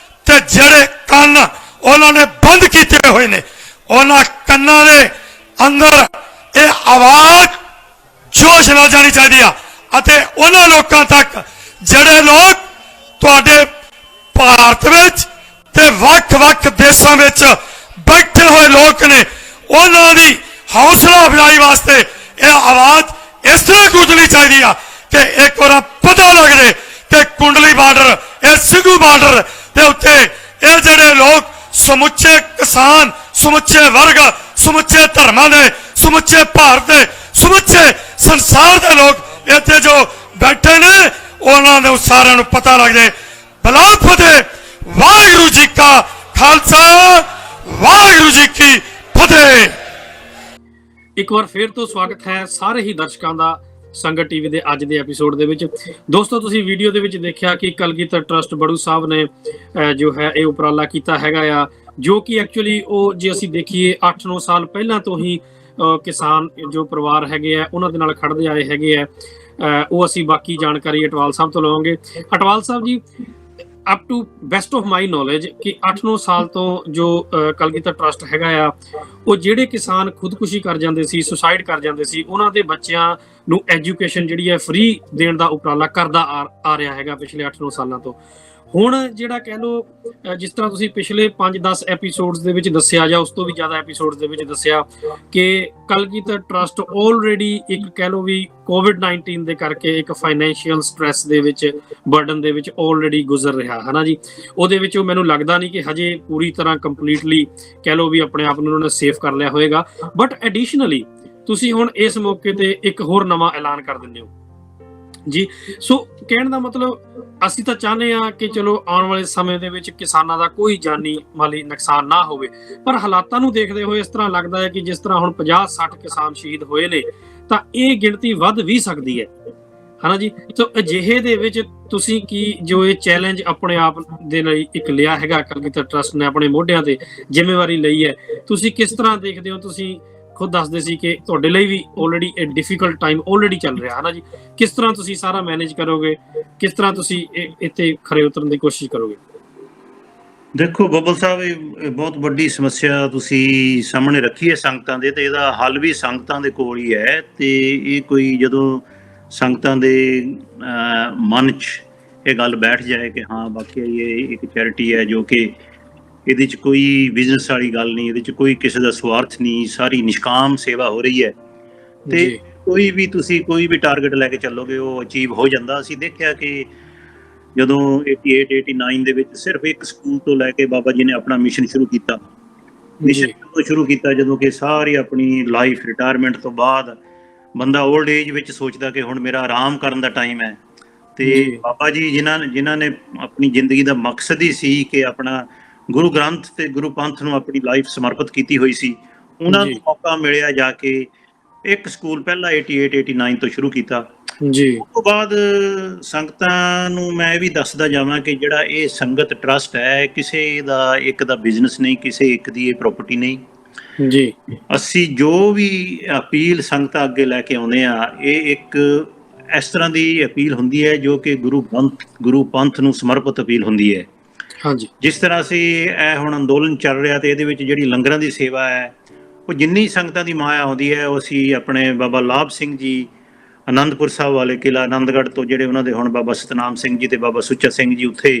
ਤੇ ਜਿਹੜੇ ਕੰਨ ਉਹਨਾਂ ਨੇ ਬੰਦ ਕੀਤੇ ਹੋਏ ਨੇ ਉਹਨਾਂ ਕੰਨਾਂ ਦੇ ਅੰਦਰ ਇਹ ਆਵਾਜ਼ ਜੋਸ਼ ਨਾਲ ਜਾਣੀ ਚਾਹੀਦੀ ਆ ਅਤੇ ਉਹਨਾਂ ਲੋਕਾਂ ਤੱਕ ਜਿਹੜੇ ਲੋਕ ਤੁਹਾਡੇ ਭਾਰਤ ਵਿੱਚ ਤੇ ਵੱਖ-ਵੱਖ ਦੇਸ਼ਾਂ ਵਿੱਚ ਬੈਠੇ ਹੋਏ ਲੋਕ ਨੇ ਉਹਨਾਂ ਦੀ ਹੌਸਲਾ ਅਫਜ਼ਾਈ ਵਾਸਤੇ ਇਹ ਆਵਾਜ਼ ਇਸ ਤਰ੍ਹਾਂ ਗੂੰਜਣੀ ਚਾਹੀਦੀ ਆ ਕਿ ਇੱਕ ਵਾਰ ਪਤਾ ਲੱਗ ਜੇ ਕਿ ਕੁੰਡਲੀ ਬਾਰਡਰ ਇਹ ਸਿੰਘੂ ਬਾਰਡਰ ਦੇ ਉੱਤੇ ਇਹ ਜਿਹੜੇ ਲੋਕ ਸਮੁੱਚੇ ਕਿਸਾਨ, ਸਮੁੱਚੇ ਵਰਗ, ਸਮੁੱਚੇ ਧਰਮਾਂ ਦੇ, ਸਮੁੱਚੇ ਭਾਰਤ ਦੇ, ਸਮੁੱਚੇ ਸੰਸਾਰ ਦੇ ਲੋਕ ਇੱਥੇ ਜੋ ਬੈਠੇ ਨੇ ਉਹਨਾਂ ਨੂੰ ਸਾਰਿਆਂ ਨੂੰ ਪਤਾ ਲੱਗ ਜਾਏ। ਬਲਾਉ ਫਤਿਹ। ਵਾਹਿਗੁਰੂ ਜੀ ਕਾ ਖਾਲਸਾ, ਵਾਹਿਗੁਰੂ ਜੀ ਕੀ ਫਤਿਹ। ਇੱਕ ਵਾਰ ਫੇਰ ਤੋਂ ਸਵਾਗਤ ਹੈ ਸਾਰੇ ਹੀ ਦਰਸ਼ਕਾਂ ਦਾ ਸੰਗਤ ਟੀਵੀ ਦੇ ਅੱਜ ਦੇ ਐਪੀਸੋਡ ਦੇ ਵਿੱਚ। ਦੋਸਤੋ ਤੁਸੀਂ ਵੀਡੀਓ ਦੇ ਵਿੱਚ ਦੇਖਿਆ ਕਿ ਕਲਗੀਧਰ ਟਰਸਟ ਬੜੂ ਸਾਹਿਬ ਨੇ ਜੋ ਹੈ ਇਹ ਉਪਰਾਲਾ ਕੀਤਾ ਹੈਗਾ ਆ, ਜੋ ਕਿ ਐਕਚੁਅਲੀ ਉਹ ਜੇ ਅਸੀਂ ਦੇਖੀਏ 8-9 ਸਾਲ ਪਹਿਲਾਂ ਤੋਂ ਹੀ ਕਿਸਾਨ ਜੋ ਪਰਿਵਾਰ ਹੈਗੇ ਆ ਉਹਨਾਂ ਦੇ ਨਾਲ ਖੜਦੇ ਆਏ ਹੈਗੇ ਆ। ਉਹ ਅਸੀਂ ਬਾਕੀ ਜਾਣਕਾਰੀ ਅਟਵਾਲ ਸਾਹਿਬ ਤੋਂ ਲਵਾਂਗੇ। Atwal Sahib ji, up to best of my knowledge ਕਿ 8-9 ਸਾਲ ਤੋਂ ਜੋ ਕਲਗੀਧਰ ਟਰਸਟ ਹੈਗਾ ਆ ਉਹ ਜਿਹੜੇ ਕਿਸਾਨ ਖੁਦਕੁਸ਼ੀ ਕਰ ਜਾਂਦੇ ਸੀ, ਸੁਸਾਈਡ ਕਰ ਜਾਂਦੇ ਸੀ, ਉਹਨਾਂ ਦੇ ਬੱਚਿਆਂ ਨੂੰ ਐਜੂਕੇਸ਼ਨ ਜਿਹੜੀ ਹੈ ਫ੍ਰੀ ਦੇਣ ਦਾ ਉਪਰਾਲਾ ਕਰਦਾ ਆ ਰਿਹਾ ਹੈਗਾ ਪਿਛਲੇ 8-9 ਸਾਲਾਂ ਤੋਂ। ਹੁਣ ਜਿਹੜਾ ਕਹਿ ਲਓ ਜਿਸ ਤਰ੍ਹਾਂ ਤੁਸੀਂ ਪਿਛਲੇ 5-10 ਐਪੀਸੋਡਸ ਦੇ ਵਿੱਚ ਦੱਸਿਆ ਜਾਂ ਉਸ ਤੋਂ ਵੀ ਜ਼ਿਆਦਾ ਐਪੀਸੋਡਸ ਦੇ ਵਿੱਚ ਦੱਸਿਆ ਕਿ ਕਲਗੀਧਰ ਟਰਸਟ ਆਲਰੇਡੀ ਇੱਕ ਕਹਿ ਲਓ ਵੀ ਕੋਵਿਡ-19 ਦੇ ਕਰਕੇ ਇੱਕ ਫਾਈਨੈਂਸ਼ੀਅਲ ਸਟ੍ਰੈਸ ਦੇ ਵਿੱਚ, ਬਰਡਨ ਦੇ ਵਿੱਚ ਆਲਰੇਡੀ ਗੁਜ਼ਰ ਰਿਹਾ ਹੈ ਨਾ ਜੀ। ਉਹਦੇ ਵਿੱਚੋਂ ਮੈਨੂੰ ਲੱਗਦਾ ਨਹੀਂ ਕਿ ਹਜੇ ਪੂਰੀ ਤਰ੍ਹਾਂ ਕੰਪਲੀਟਲੀ ਕਹਿ ਲਓ ਵੀ ਆਪਣੇ ਆਪ ਨੂੰ ਉਹਨਾਂ ਨੇ ਸੇਫ ਕਰ ਲਿਆ ਹੋਏਗਾ। ਬਟ ਐਡੀਸ਼ਨਲੀ ਤੁਸੀਂ ਹੁਣ ਇਸ ਮੌਕੇ ਤੇ ਇੱਕ ਹੋਰ ਨਵਾਂ ਐਲਾਨ ਕਰ ਦਿੰਦੇ ਹੋ ਜੀ। ਸੋ ਕਹਿਣ ਦਾ ਮਤਲਬ ਅਸੀਂ ਤਾਂ ਚਾਹੁੰਦੇ ਆ ਕਿ ਚਲੋ ਆਉਣ ਵਾਲੇ ਸਮੇਂ ਦੇ ਵਿੱਚ ਕਿਸਾਨਾਂ ਦਾ ਕੋਈ ਜਾਨੀ ਮਾਲੀ ਨੁਕਸਾਨ ਨਾ ਹੋਵੇ, ਪਰ ਹਾਲਾਤਾਂ ਨੂੰ ਦੇਖਦੇ ਹੋਏ ਇਸ ਤਰ੍ਹਾਂ ਲੱਗਦਾ ਹੈ ਕਿ ਜਿਸ ਤਰ੍ਹਾਂ ਹੁਣ 50-60 ਕਿਸਾਨ ਸ਼ਹੀਦ ਹੋਏ ਨੇ ਤਾਂ ਇਹ ਗਿਣਤੀ ਵੱਧ ਵੀ ਸਕਦੀ ਹੈ ਹਨਾ ਜੀ। ਸੋ ਅਜਿਹੇ ਦੇ ਵਿੱਚ ਤੁਸੀਂ ਕੀ ਜੋ ਇਹ ਚੈਲੰਜ ਆਪਣੇ ਆਪ ਦੇ ਲਈ ਇੱਕ ਲਿਆ ਹੈਗਾ, ਕਲਗੀਧਰ ਟਰਸਟ ਨੇ ਆਪਣੇ ਮੋਢਿਆਂ ਤੇ ਜ਼ਿੰਮੇਵਾਰੀ ਲਈ ਹੈ, ਤੁਸੀਂ ਕਿਸ ਤਰ੍ਹਾਂ ਦੇਖਦੇ ਹੋ? ਤੁਸੀਂ ਖੁਦ ਦੱਸਦੇ ਸੀ ਕਿ ਤੁਹਾਡੇ ਲਈ ਵੀ ਆਲਰੇਡੀ ਇਹ ਡਿਫਿਕਲਟ ਟਾਈਮ ਆਲਰੇਡੀ ਚੱਲ ਰਿਹਾ ਹੈ ਨਾ ਜੀ। ਕਿਸ ਤਰ੍ਹਾਂ ਤੁਸੀਂ ਸਾਰਾ ਮੈਨੇਜ ਕਰੋਗੇ? ਕਿਸ ਤਰ੍ਹਾਂ ਤੁਸੀਂ ਇੱਥੇ ਖਰੇ ਉਤਰਨ ਦੀ ਕੋਸ਼ਿਸ਼ ਕਰੋਗੇ? ਦੇਖੋ ਬੱਬਲ ਸਾਹਿਬ, ਇਹ ਬਹੁਤ ਵੱਡੀ ਸਮੱਸਿਆ ਤੁਸੀਂ ਸਾਹਮਣੇ ਰੱਖੀ ਹੈ ਸੰਗਤਾਂ ਦੇ, ਤੇ ਇਹਦਾ ਹੱਲ ਵੀ ਸੰਗਤਾਂ ਦੇ ਕੋਲ ਹੀ ਹੈ। ਤੇ ਇਹ ਕੋਈ ਜਦੋਂ ਸੰਗਤਾਂ ਦੇ ਮਨ 'ਚ ਇਹ ਗੱਲ ਬੈਠ ਜਾਏ ਕਿ ਹਾਂ ਵਾਕਿਆ ਇਹ ਇੱਕ ਚੈਰਿਟੀ ਹੈ, ਜੋ ਕਿ ਇਹਦੇ 'ਚ ਕੋਈ ਬਿਜ਼ਨਸ ਵਾਲੀ ਗੱਲ ਨਹੀਂ, ਇਹਦੇ 'ਚ ਕੋਈ ਕਿਸੇ ਦਾ ਸਵਾਰਥ ਨਹੀਂ, ਸਾਰੀ ਨਿਸ਼ਕਾਮ ਸੇਵਾ ਹੋ ਰਹੀ ਹੈ, ਤੇ ਜੀ ਤੁਸੀਂ ਕੋਈ ਵੀ ਟਾਰਗੇਟ ਲੈ ਕੇ ਚੱਲੋਗੇ ਉਹ ਅਚੀਵ ਹੋ ਜਾਂਦਾ। ਅਸੀਂ ਦੇਖਿਆ ਕਿ ਜਦੋਂ 88 89 ਦੇ ਵਿੱਚ ਸਿਰਫ ਇੱਕ ਸਕੂਲ ਤੋਂ ਲੈ ਕੇ ਬਾਬਾ ਜੀ ਨੇ ਆਪਣਾ ਮਿਸ਼ਨ ਸ਼ੁਰੂ ਕੀਤਾ। ਮਿਸ਼ਨ ਜੀ ਤੋਂ ਸ਼ੁਰੂ ਕੀਤਾ ਜਦੋਂ ਕਿ ਸਾਰੀ ਆਪਣੀ ਲਾਈਫ ਰਿਟਾਇਰਮੈਂਟ ਤੋਂ ਬਾਅਦ ਬੰਦਾ 올ਡ ਏਜ ਵਿੱਚ ਸੋਚਦਾ ਕਿ ਹੁਣ ਮੇਰਾ ਆਰਾਮ ਕਰਨ ਦਾ ਟਾਈਮ ਹੈ, ਤੇ ਜੀ ਬਾਬਾ ਜੀ ਜਿਨ੍ਹਾਂ ਨੇ ਆਪਣੀ ਜ਼ਿੰਦਗੀ ਦਾ ਮਕਸਦ ਹੀ ਸੀ ਕਿ ਆਪਣਾ ਗੁਰੂ ਗ੍ਰੰਥ ਤੇ ਗੁਰੂ ਪੰਥ ਨੂੰ ਆਪਣੀ ਲਾਈਫ ਸਮਰਪਿਤ ਕੀਤੀ ਹੋਈ ਸੀ, ਉਹਨਾਂ ਨੂੰ ਜੀ ਮੌਕਾ ਮਿਲਿਆ ਜਾ ਕੇ ਇੱਕ ਸਕੂਲ ਪਹਿਲਾਂ 88 89 ਤੋਂ ਸ਼ੁਰੂ ਕੀਤਾ। ਜੀ ਉਸ ਤੋਂ ਬਾਅਦ ਸੰਗਤਾਂ ਨੂੰ ਮੈਂ ਇਹ ਵੀ ਦੱਸਦਾ ਜਾਵਾਂ ਕਿ ਜਿਹੜਾ ਇਹ ਸੰਗਤ ਟਰਸਟ ਹੈ, ਕਿਸੇ ਦਾ ਇੱਕ ਦਾ ਬਿਜ਼ਨਸ ਨਹੀਂ, ਕਿਸੇ ਇੱਕ ਦੀ ਇਹ ਪ੍ਰਾਪਰਟੀ ਨਹੀਂ। ਜੀ ਅਸੀਂ ਜੋ ਵੀ ਅਪੀਲ ਸੰਗਤਾਂ ਅੱਗੇ ਲੈ ਕੇ ਆਉਂਦੇ ਆ, ਇਹ ਇੱਕ ਇਸ ਤਰ੍ਹਾਂ ਦੀ ਅਪੀਲ ਹੁੰਦੀ ਹੈ ਜੋ ਕਿ ਗੁਰੂ ਪੰਥ ਨੂੰ ਸਮਰਪਿਤ ਅਪੀਲ ਹੁੰਦੀ ਹੈ। ਹਾਂਜੀ ਜਿਸ ਤਰ੍ਹਾਂ ਅਸੀਂ ਇਹ ਹੁਣ ਅੰਦੋਲਨ ਚੱਲ ਰਿਹਾ ਤੇ ਇਹਦੇ ਵਿੱਚ ਜਿਹੜੀ ਲੰਗਰਾਂ ਦੀ ਸੇਵਾ ਹੈ, ਉਹ ਜਿੰਨੀ ਸੰਗਤਾਂ ਦੀ ਮਾਇਆ ਆਉਂਦੀ ਹੈ, ਉਹ ਅਸੀਂ ਆਪਣੇ ਬਾਬਾ ਲਾਭ ਸਿੰਘ ਜੀ ਆਨੰਦਪੁਰ ਸਾਹਿਬ ਵਾਲੇ ਕਿਲ੍ਹਾ ਆਨੰਦਗੜ੍ਹ ਤੋਂ, ਜਿਹੜੇ ਉਹਨਾਂ ਦੇ ਹੁਣ ਬਾਬਾ ਸਤਨਾਮ ਸਿੰਘ ਜੀ ਤੇ ਬਾਬਾ ਸੁੱਚਾ ਸਿੰਘ ਜੀ ਉੱਥੇ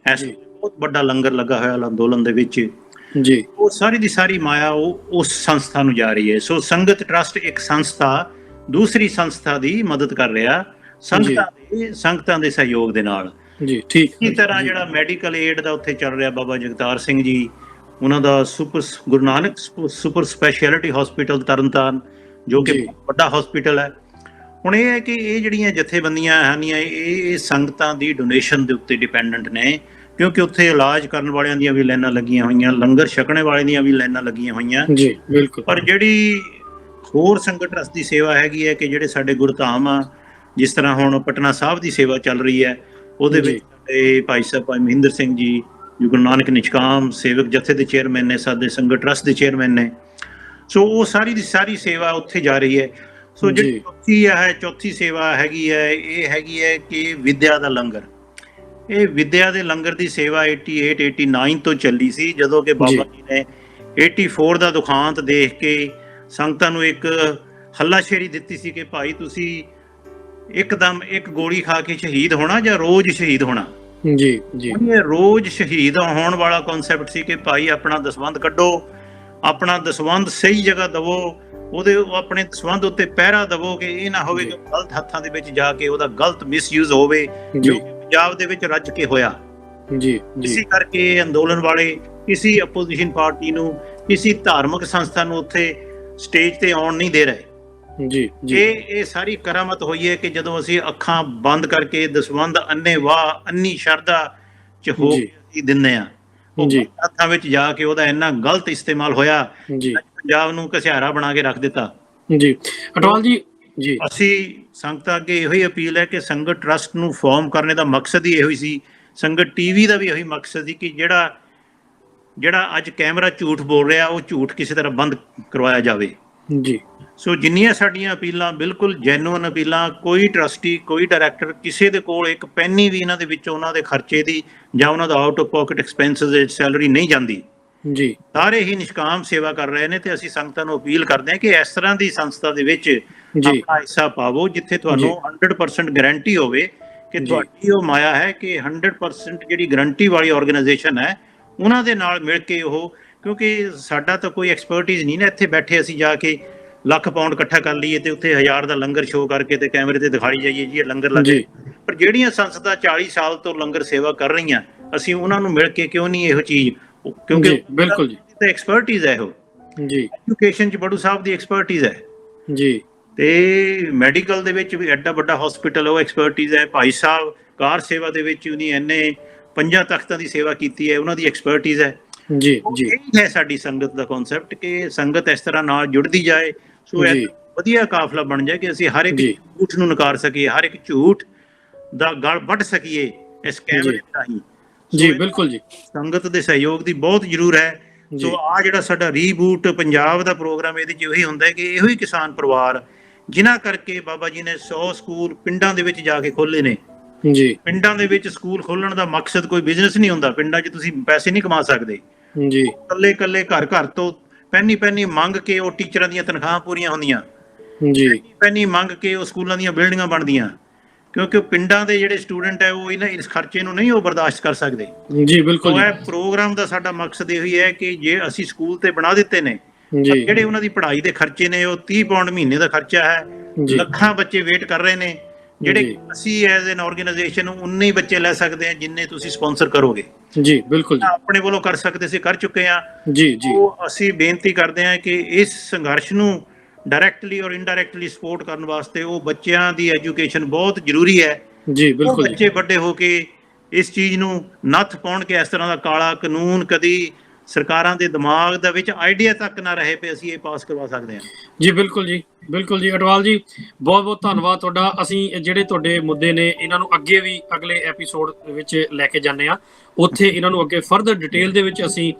ਇਸ ਬਹੁਤ ਵੱਡਾ ਲੰਗਰ ਲੱਗਾ ਹੋਇਆ ਅੰਦੋਲਨ ਦੇ ਵਿੱਚ, ਜੀ ਉਹ ਸਾਰੀ ਦੀ ਸਾਰੀ ਮਾਇਆ ਉਹ ਉਸ ਸੰਸਥਾ ਨੂੰ ਜਾ ਰਹੀ ਹੈ। ਸੋ ਸੰਗਤ ਟਰਸਟ ਇੱਕ ਸੰਸਥਾ ਦੂਸਰੀ ਸੰਸਥਾ ਦੀ ਮਦਦ ਕਰ ਰਿਹਾ ਸੰਗਤਾਂ ਦੇ ਸਹਿਯੋਗ ਦੇ ਨਾਲ। ਜੀ ਠੀਕ ਇਸੇ ਤਰ੍ਹਾਂ ਜਿਹੜਾ ਮੈਡੀਕਲ ਏਡ ਦਾ ਉੱਥੇ ਚੱਲ ਰਿਹਾ, ਬਾਬਾ ਜਗਤਾਰ ਸਿੰਘ ਜੀ ਉਹਨਾਂ ਦਾ Guru Nanak super speciality hospital Tarn Taran, ਜੋ ਕਿ ਵੱਡਾ ਹਸਪੀਟਲ ਹੈ। ਹੁਣ ਇਹ ਹੈ ਕਿ ਇਹ ਜਿਹੜੀਆਂ ਜਥੇਬੰਦੀਆਂ ਹਨ, ਇਹ ਸੰਗਤਾਂ ਦੀ ਡੋਨੇਸ਼ਨ ਦੇ ਉੱਤੇ ਡਿਪੈਂਡੈਂਟ ਨੇ, ਕਿਉਂਕਿ ਉੱਥੇ ਇਲਾਜ ਕਰਨ ਵਾਲਿਆਂ ਦੀਆਂ ਵੀ ਲਾਈਨਾਂ ਲੱਗੀਆਂ ਹੋਈਆਂ, ਲੰਗਰ ਛਕਣੇ ਵਾਲਿਆਂ ਦੀਆਂ ਵੀ ਲਾਈਨਾਂ ਲੱਗੀਆਂ ਹੋਈਆਂ। ਜੀ ਬਿਲਕੁਲ। ਪਰ ਜਿਹੜੀ ਹੋਰ ਸੰਗਤ ਟਰਸਟ ਦੀ ਸੇਵਾ ਹੈਗੀ ਹੈ ਕਿ ਜਿਹੜੇ ਸਾਡੇ ਗੁਰਧਾਮ ਆ, ਜਿਸ ਤਰ੍ਹਾਂ ਹੁਣ ਪਟਨਾ ਸਾਹਿਬ ਦੀ ਸੇਵਾ ਚੱਲ ਰਹੀ ਹੈ, ਉਹਦੇ ਵਿੱਚ ਸਾਡੇ ਭਾਈ ਸਾਹਿਬ ਭਾਈ ਮਹਿੰਦਰ ਸਿੰਘ ਜੀ ਜੋ ਗੁਰੂ ਨਾਨਕ ਨਿਸ਼ਕਾਮ ਸੇਵਕ ਜਥੇ ਦੇ ਚੇਅਰਮੈਨ ਨੇ, ਸਾਡੇ ਸੰਗਤ ਟਰਸਟ ਦੇ ਚੇਅਰਮੈਨ ਨੇ। ਸੋ ਉਹ ਸਾਰੀ ਦੀ ਸਾਰੀ ਸੇਵਾ ਉੱਥੇ ਜਾ ਰਹੀ ਹੈ। ਸੋ ਜਿਹੜੀ ਚੌਥੀ ਸੇਵਾ ਹੈਗੀ ਹੈ, ਇਹ ਹੈਗੀ ਹੈ ਕਿ ਵਿਦਿਆ ਦਾ ਲੰਗਰ। ਇਹ ਵਿਦਿਆ ਦੇ ਲੰਗਰ ਦੀ ਸੇਵਾ 88 89 ਤੋਂ ਚੱਲੀ ਸੀ, ਜਦੋਂ ਕਿ ਬਾਬਾ ਜੀ ਨੇ 84 ਦਾ ਦੁਖਾਂਤ ਦੇਖ ਕੇ ਸੰਗਤਾਂ ਨੂੰ ਇੱਕ ਹੱਲਾਸ਼ੇਰੀ ਦਿੱਤੀ ਸੀ ਕਿ ਭਾਈ ਤੁਸੀਂ ਇੱਕਦਮ ਇੱਕ ਗੋਲੀ ਖਾ ਕੇ ਸ਼ਹੀਦ ਹੋਣਾ ਜਾਂ ਰੋਜ਼ ਸ਼ਹੀਦ ਹੋਣਾ। ਜੀ ਜੀ ਇਹ ਰੋਜ਼ ਸ਼ਹੀਦ ਹੋਣ ਵਾਲਾ ਕਨਸੈਪਟ ਸੀ ਕਿ ਭਾਈ ਆਪਣਾ ਦਸਵੰਧ ਕੱਢੋ, ਆਪਣਾ ਦਸਵੰਧ ਸਹੀ ਜਗ੍ਹਾ ਦਵੋ, ਉਹਦੇ ਆਪਣੇ ਦਸਵੰਧ ਉੱਤੇ ਪਹਿਰਾ ਦਵੋ ਕਿ ਇਹ ਨਾ ਹੋਵੇ ਕਿ ਗਲਤ ਹੱਥਾਂ ਦੇ ਵਿੱਚ ਜਾ ਕੇ ਉਹਦਾ ਗਲਤ ਮਿਸਯੂਜ਼ ਹੋਵੇ, ਜੋ ਪੰਜਾਬ ਦੇ ਵਿੱਚ ਰੱਜ ਕੇ ਹੋਇਆ। ਜੀ ਇਸੇ ਕਰਕੇ ਅੰਦੋਲਨ ਵਾਲੇ ਕਿਸੇ ਆਪੋਜੀਸ਼ਨ ਪਾਰਟੀ ਨੂੰ, ਕਿਸੇ ਧਾਰਮਿਕ ਸੰਸਥਾ ਨੂੰ ਉੱਥੇ ਸਟੇਜ ਤੇ ਆਉਣ ਨਹੀਂ ਦੇ ਰਹੇ। ਜੀ ਇਹ ਸਾਰੀ ਕਰਾਮਤ ਹੋਈ ਹੈ ਕਿ ਜਦੋਂ ਅਸੀਂ ਅੱਖਾਂ ਬੰਦ ਕਰਕੇ ਦਸਵੰਧ ਅੰਨੀ ਸ਼ਰਧਾ ਚ ਹੋ ਦਿੰਦੇ ਆ, ਹੱਥਾਂ ਵਿੱਚ ਜਾ ਕੇ ਉਹਦਾ ਇੰਨਾ ਗਲਤ ਇਸਤੇਮਾਲ ਹੋਇਆ, ਪੰਜਾਬ ਨੂੰ ਘਸਿਆਰਾ ਬਣਾ ਕੇ ਰੱਖ ਦਿੱਤਾ। ਜੀ ਅਟਵਾਲ ਜੀ, ਅਸੀਂ ਸੰਗਤਾਂ ਅੱਗੇ ਇਹੋ ਹੀ ਅਪੀਲ ਹੈ ਕਿ ਸੰਗਤ ਟਰਸਟ ਨੂੰ ਫਾਰਮ ਕਰਨੇ ਦਾ ਮਕਸਦ ਹੀ ਇਹੋ ਹੀ ਸੀ, ਸੰਗਤ ਟੀਵੀ ਦਾ ਵੀ ਇਹੋ ਹੀ ਮਕਸਦ ਸੀ ਕਿ ਜਿਹੜਾ ਅੱਜ ਕੈਮਰਾ ਝੂਠ ਬੋਲ ਰਿਹਾ, ਉਹ ਝੂਠ ਕਿਸੇ ਤਰ੍ਹਾਂ ਬੰਦ ਕਰਵਾਇਆ ਜਾਵੇ। ਜੀ ਸੋ ਜਿੰਨੀਆਂ ਸਾਡੀਆਂ ਅਪੀਲਾਂ ਬਿਲਕੁਲ ਜੈਨੂਅਨ ਅਪੀਲਾਂ, ਕੋਈ ਟਰਸਟੀ, ਕੋਈ ਡਾਇਰੈਕਟਰ, ਕਿਸੇ ਦੇ ਕੋਲ ਇੱਕ ਪੈਨੀ ਵੀ ਇਹਨਾਂ ਦੇ ਵਿੱਚੋਂ ਉਹਨਾਂ ਦੇ ਖਰਚੇ ਦੀ ਜਾਂ ਉਹਨਾਂ ਦਾ out of pocket expenses salary ਨਹੀਂ ਜਾਂਦੀ। ਜੀ ਸਾਰੇ ਹੀ ਨਿਸ਼ਕਾਮ ਸੇਵਾ ਕਰ ਰਹੇ ਨੇ, ਤੇ ਅਸੀਂ ਸੰਗਤਾਂ ਨੂੰ ਅਪੀਲ ਕਰਦੇ ਹਾਂ ਕਿ ਇਸ ਤਰ੍ਹਾਂ ਦੀ ਸੰਸਥਾ ਦੇ ਵਿੱਚ ਆਪਣਾ ਹਿੱਸਾ ਪਾਵੋ, ਜਿੱਥੇ ਤੁਹਾਨੂੰ 100% ਗਾਰੰਟੀ ਹੋਵੇ ਕਿ ਤੁਹਾਡੀ ਉਹ ਮਾਇਆ ਹੈ, ਕਿ 100% ਜਿਹੜੀ ਗਾਰੰਟੀ ਵਾਲੀ ਆਰਗੇਨਾਈਜੇਸ਼ਨ ਹੈ ਉਹਨਾਂ ਦੇ ਨਾਲ ਮਿਲ ਕੇ ਉਹ, ਕਿਉਂਕਿ ਸਾਡਾ ਤਾਂ ਕੋਈ ਐਕਸਪਰਟਿਜ਼ ਨਹੀਂ ਨਾ, ਇੱਥੇ ਬੈਠੇ ਅਸੀਂ ਜਾ ਕੇ ਲੱਖ ਪਾਉਂਡ ਇਕੱਠਾ ਕਰ ਲਈਏ ਤੇ ਉੱਥੇ 1000 ਦਾ ਲੰਗਰ ਸ਼ੋਅ ਕਰਕੇ ਤੇ ਕੈਮਰੇ ਤੇ ਦਿਖਾਈ ਜਾਈਏ ਜੀ ਇਹ ਲੰਗਰ ਲੱਗੇ। ਪਰ ਜਿਹੜੀਆਂ ਸੰਸਥਾ 40 ਸਾਲ ਤੋਂ ਲੰਗਰ ਸੇਵਾ ਕਰ ਰਹੀਆਂ, ਅਸੀਂ ਉਹਨਾਂ ਨੂੰ ਮਿਲ ਕੇ ਕਿਉਂ ਨਹੀਂ ਇਹੋ ਚੀਜ਼, ਕਿਉਂਕਿ ਬਿਲਕੁਲ ਜੀ ਤਾਂ ਐਕਸਪਰਟਿਜ਼ ਹੈ ਉਹ। ਜੀ ਐਜੂਕੇਸ਼ਨ ਚ ਬੜੂ ਸਾਹਿਬ ਦੀ ਐਕਸਪਰਟਿਜ਼ ਹੈ ਜੀ, ਤੇ ਮੈਡੀਕਲ ਦੇ ਵਿੱਚ ਵੀ ਐਡਾ ਵੱਡਾ ਹਸਪੀਟਲ ਉਹ ਐਕਸਪਰਟਿਜ਼ ਹੈ। ਭਾਈ ਸਾਹਿਬ ਕਾਰ ਸੇਵਾ ਦੇ ਵਿੱਚ ਉਹਨੇ ਇੰਨੇ 5 ਤਖਤਾਂ ਦੀ ਸੇਵਾ ਕੀਤੀ ਹੈ, ਉਹਨਾਂ ਦੀ ਐਕਸਪਰਟਿਜ਼ ਹੈ। ਜੀ ਜੀ ਇਹ ਹੈ ਸਾਡੀ ਸੰਗਤ ਦਾ ਕਨਸੈਪਟ ਕਿ ਸੰਗਤ ਇਸ ਤਰ੍ਹਾਂ ਨਾਲ ਜੁੜਦੀ ਜਾਏ, ਸੋ ਇਹ ਵਧੀਆ ਕਾਫਲਾ ਬਣ ਜਾਏ ਕਿ ਅਸੀਂ ਹਰ ਇੱਕ ਝੂਠ ਨੂੰ ਨਕਾਰ ਸਕੀਏ, ਹਰ ਇੱਕ ਝੂਠ ਦਾ ਗਲ ਵੱਢ ਸਕੀਏ ਇਸ ਕੈਮਰੇ ਰਾਹੀਂ। ਜੀ ਬਿਲਕੁਲ ਜੀ, ਸੰਗਤ ਦੇ ਸਹਿਯੋਗ ਦੀ ਬਹੁਤ ਜ਼ਰੂਰ ਹੈ। ਸੋ ਆ ਜਿਹੜਾ ਸਾਡਾ ਰੀਬੂਟ ਪੰਜਾਬ ਦਾ ਪ੍ਰੋਗਰਾਮ, ਇਹਦੇ 'ਚ ਉਹੀ ਹੁੰਦਾ ਹੈ ਕਿ ਇਹੋ ਹੀ ਕਿਸਾਨ ਪਰਿਵਾਰ ਜਿਨ੍ਹਾਂ ਕਰਕੇ ਬਾਬਾ ਜੀ ਨੇ 100 ਸਕੂਲ ਪਿੰਡਾਂ ਦੇ ਵਿੱਚ ਜਾ ਕੇ ਖੋਲ੍ਹੇ ਨੇ, ਜੀ ਪਿੰਡਾਂ ਦੇ ਵਿੱਚ ਸਕੂਲ ਖੋਲਣ ਦਾ ਮਕਸਦ ਕੋਈ ਬਿਜ਼ਨਸ ਨਹੀਂ ਹੁੰਦਾ। ਪਿੰਡਾਂ 'ਚ ਤੁਸੀਂ ਪੈਸੇ ਨਹੀਂ ਕਮਾ ਸਕਦੇ। ਜੀ ਇਕੱਲੇ ਘਰ ਤੋਂ ਪੈਨੀ ਮੰਗ ਕੇ ਉਹ ਟੀਚਰਾਂ ਦੀਆਂ ਤਨਖਾਹਾਂ ਪੂਰੀਆਂ ਹੁੰਦੀਆਂ, ਜੀ ਪੈਨੀ ਮੰਗ ਕੇ ਉਹ ਸਕੂਲਾਂ ਦੀਆਂ ਬਿਲਡਿੰਗਾਂ ਬਣਦੀਆਂ, ਕਿਉਂਕਿ ਪਿੰਡਾਂ ਦੇ ਜਿਹੜੇ ਸਟੂਡੈਂਟ ਹੈ ਉਹ ਇਸ ਖਰਚੇ ਨੂੰ ਨਹੀਂ ਉਹ ਬਰਦਾਸ਼ਤ ਕਰ ਸਕਦੇ। ਜੀ ਬਿਲਕੁਲ ਇਹ ਪ੍ਰੋਗਰਾਮ ਦਾ ਸਾਡਾ ਮਕਸਦ ਇਹ ਹੀ ਹੈ ਕਿ ਜੇ ਅਸੀਂ ਸਕੂਲ ਤੇ ਬਣਾ ਦਿੱਤੇ ਨੇ, ਜੀ ਜਿਹੜੇ ਉਹਨਾਂ ਦੀ ਪੜ੍ਹਾਈ ਦੇ ਖਰਚੇ ਨੇ ਉਹ 30 ਪਾਉਂਡ ਮਹੀਨੇ ਦਾ ਖਰਚਾ ਹੈ। ਜੀ ਲੱਖਾਂ ਬੱਚੇ ਵੇਟ ਕਰ ਰਹੇ ਨੇ, ਜਿਹੜੇ ਜੀ। ਅਸੀਂ ਐਜ਼ ਐਨ ਆਰਗੇਨਾਈਜੇਸ਼ਨ ਉਨੇ ਹੀ ਬੱਚੇ ਲੈ ਸਕਦੇ ਹਾਂ ਜਿੰਨੇ ਤੁਸੀਂ ਸਪਾਂਸਰ ਕਰੋਗੇ। ਜੀ ਬਿਲਕੁਲ ਜੀ ਆਪਣੇ ਵੱਲੋਂ ਕਰ ਸਕਦੇ ਸੀ, ਕਰ ਚੁੱਕੇ ਹਾਂ। ਜੀ ਜੀ ਉਹ ਅਸੀਂ ਬੇਨਤੀ ਕਰਦੇ ਹਾਂ ਕਿ ਇਸ ਸੰਘਰਸ਼ ਨੂੰ ਡਾਇਰੈਕਟਲੀ ਔਰ ਇਨਡਾਇਰੈਕਟਲੀ ਸਪੋਰਟ ਕਰਨ ਵਾਸਤੇ ਉਹ ਬੱਚਿਆਂ ਦੀ ਐਜੂਕੇਸ਼ਨ ਬਹੁਤ ਜ਼ਰੂਰੀ ਹੈ। ਜੀ ਉਹ ਬਿਲਕੁਲ ਜੀ ਬੱਚੇ ਵੱਡੇ ਹੋ ਕੇ ਇਸ ਚੀਜ਼ ਨੂੰ ਨੱਥ ਪਾਉਣ ਕੇ ਇਸ ਤਰ੍ਹਾਂ ਦਾ ਕਾਲਾ ਕਾਨੂੰਨ ਕਦੀ ਸਰਕਾਰਾਂ ਦੇ ਦਿਮਾਗ ਦੇ ਵਿੱਚ ਆਈਡੀਆ ਤੱਕ ਨਾ ਰਹੇ ਪਏ ਅਸੀਂ ਇਹ ਪਾਸ ਕਰਵਾ ਸਕਦੇ ਹਾਂ। ਜੀ ਬਿਲਕੁਲ ਜੀ ਬਿਲਕੁਲ ਜੀ। ਅਟਵਾਲ ਜੀ ਬਹੁਤ ਬਹੁਤ ਧੰਨਵਾਦ ਤੁਹਾਡਾ। ਅਸੀਂ ਜਿਹੜੇ ਤੁਹਾਡੇ ਮੁੱਦੇ ਨੇ ਇਹਨਾਂ ਨੂੰ ਅੱਗੇ ਵੀ ਅਗਲੇ ਐਪੀਸੋਡ ਵਿੱਚ ਲੈ ਕੇ ਜਾਂਦੇ ਆ, ਉੱਥੇ ਇਹਨਾਂ ਨੂੰ ਅੱਗੇ ਫਰਦਰ ਡਿਟੇਲ ਦੇ ਵਿੱਚ ਅਸੀਂ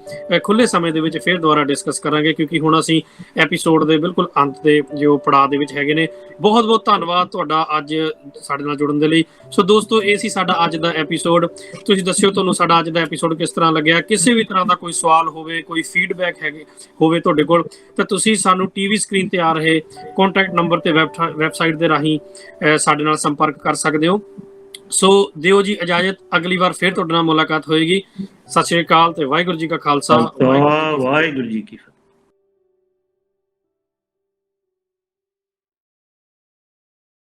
ਖੁੱਲੇ ਸਮੇਂ ਦੇ ਵਿੱਚ ਫਿਰ ਦੁਬਾਰਾ ਡਿਸਕਸ ਕਰਾਂਗੇ, ਕਿਉਂਕਿ ਹੁਣ ਅਸੀਂ ਐਪੀਸੋਡ ਦੇ ਬਿਲਕੁਲ ਅੰਤ ਦੇ ਜੋ ਪੜਾਅ ਦੇ ਵਿੱਚ ਹੈਗੇ ਨੇ। ਬਹੁਤ ਬਹੁਤ ਧੰਨਵਾਦ ਤੁਹਾਡਾ ਅੱਜ ਸਾਡੇ ਨਾਲ ਜੁੜਨ ਦੇ ਲਈ। ਸੋ ਦੋਸਤੋ, ਇਹ ਸੀ ਸਾਡਾ ਅੱਜ ਦਾ ਐਪੀਸੋਡ। ਤੁਸੀਂ ਦੱਸਿਓ ਤੁਹਾਨੂੰ ਸਾਡਾ ਅੱਜ ਦਾ ਐਪੀਸੋਡ ਕਿਸ ਤਰ੍ਹਾਂ ਲੱਗਿਆ। ਕਿਸੇ ਵੀ ਤਰ੍ਹਾਂ ਦਾ ਕੋਈ ਸਵਾਲ ਹੋਵੇ, ਕੋਈ ਫੀਡਬੈਕ ਹੋਵੇ ਤੁਹਾਡੇ ਕੋਲ, ਤਾਂ ਤੁਸੀਂ ਸਾਨੂੰ ਟੀਵੀ ਸਕਰੀਨ ਤੇ ਆ ਰਹੇ ਕੰਟੈਕਟ ਨੰਬਰ ਤੇ ਵੈਬਸਾਈਟ ਦੇ ਰਾਹੀਂ ਸਾਡੇ ਨਾਲ ਸੰਪਰਕ ਕਰ ਸਕਦੇ ਹੋ। ਸੋ ਦਿਓ ਜੀ ਇਜਾਜ਼ਤ, ਅਗਲੀ ਵਾਰ ਫਿਰ ਤੁਹਾਡੇ ਨਾਲ ਮੁਲਾਕਾਤ ਹੋਏਗੀ। ਸਤਿ ਸ਼੍ਰੀ ਅਕਾਲ ਤੇ ਵਾਹਿਗੁਰੂ ਜੀ ਕਾ ਖਾਲਸਾ, ਵਾਹਿਗੁਰੂ ਜੀ ਕੀ ਫਤਿਹ।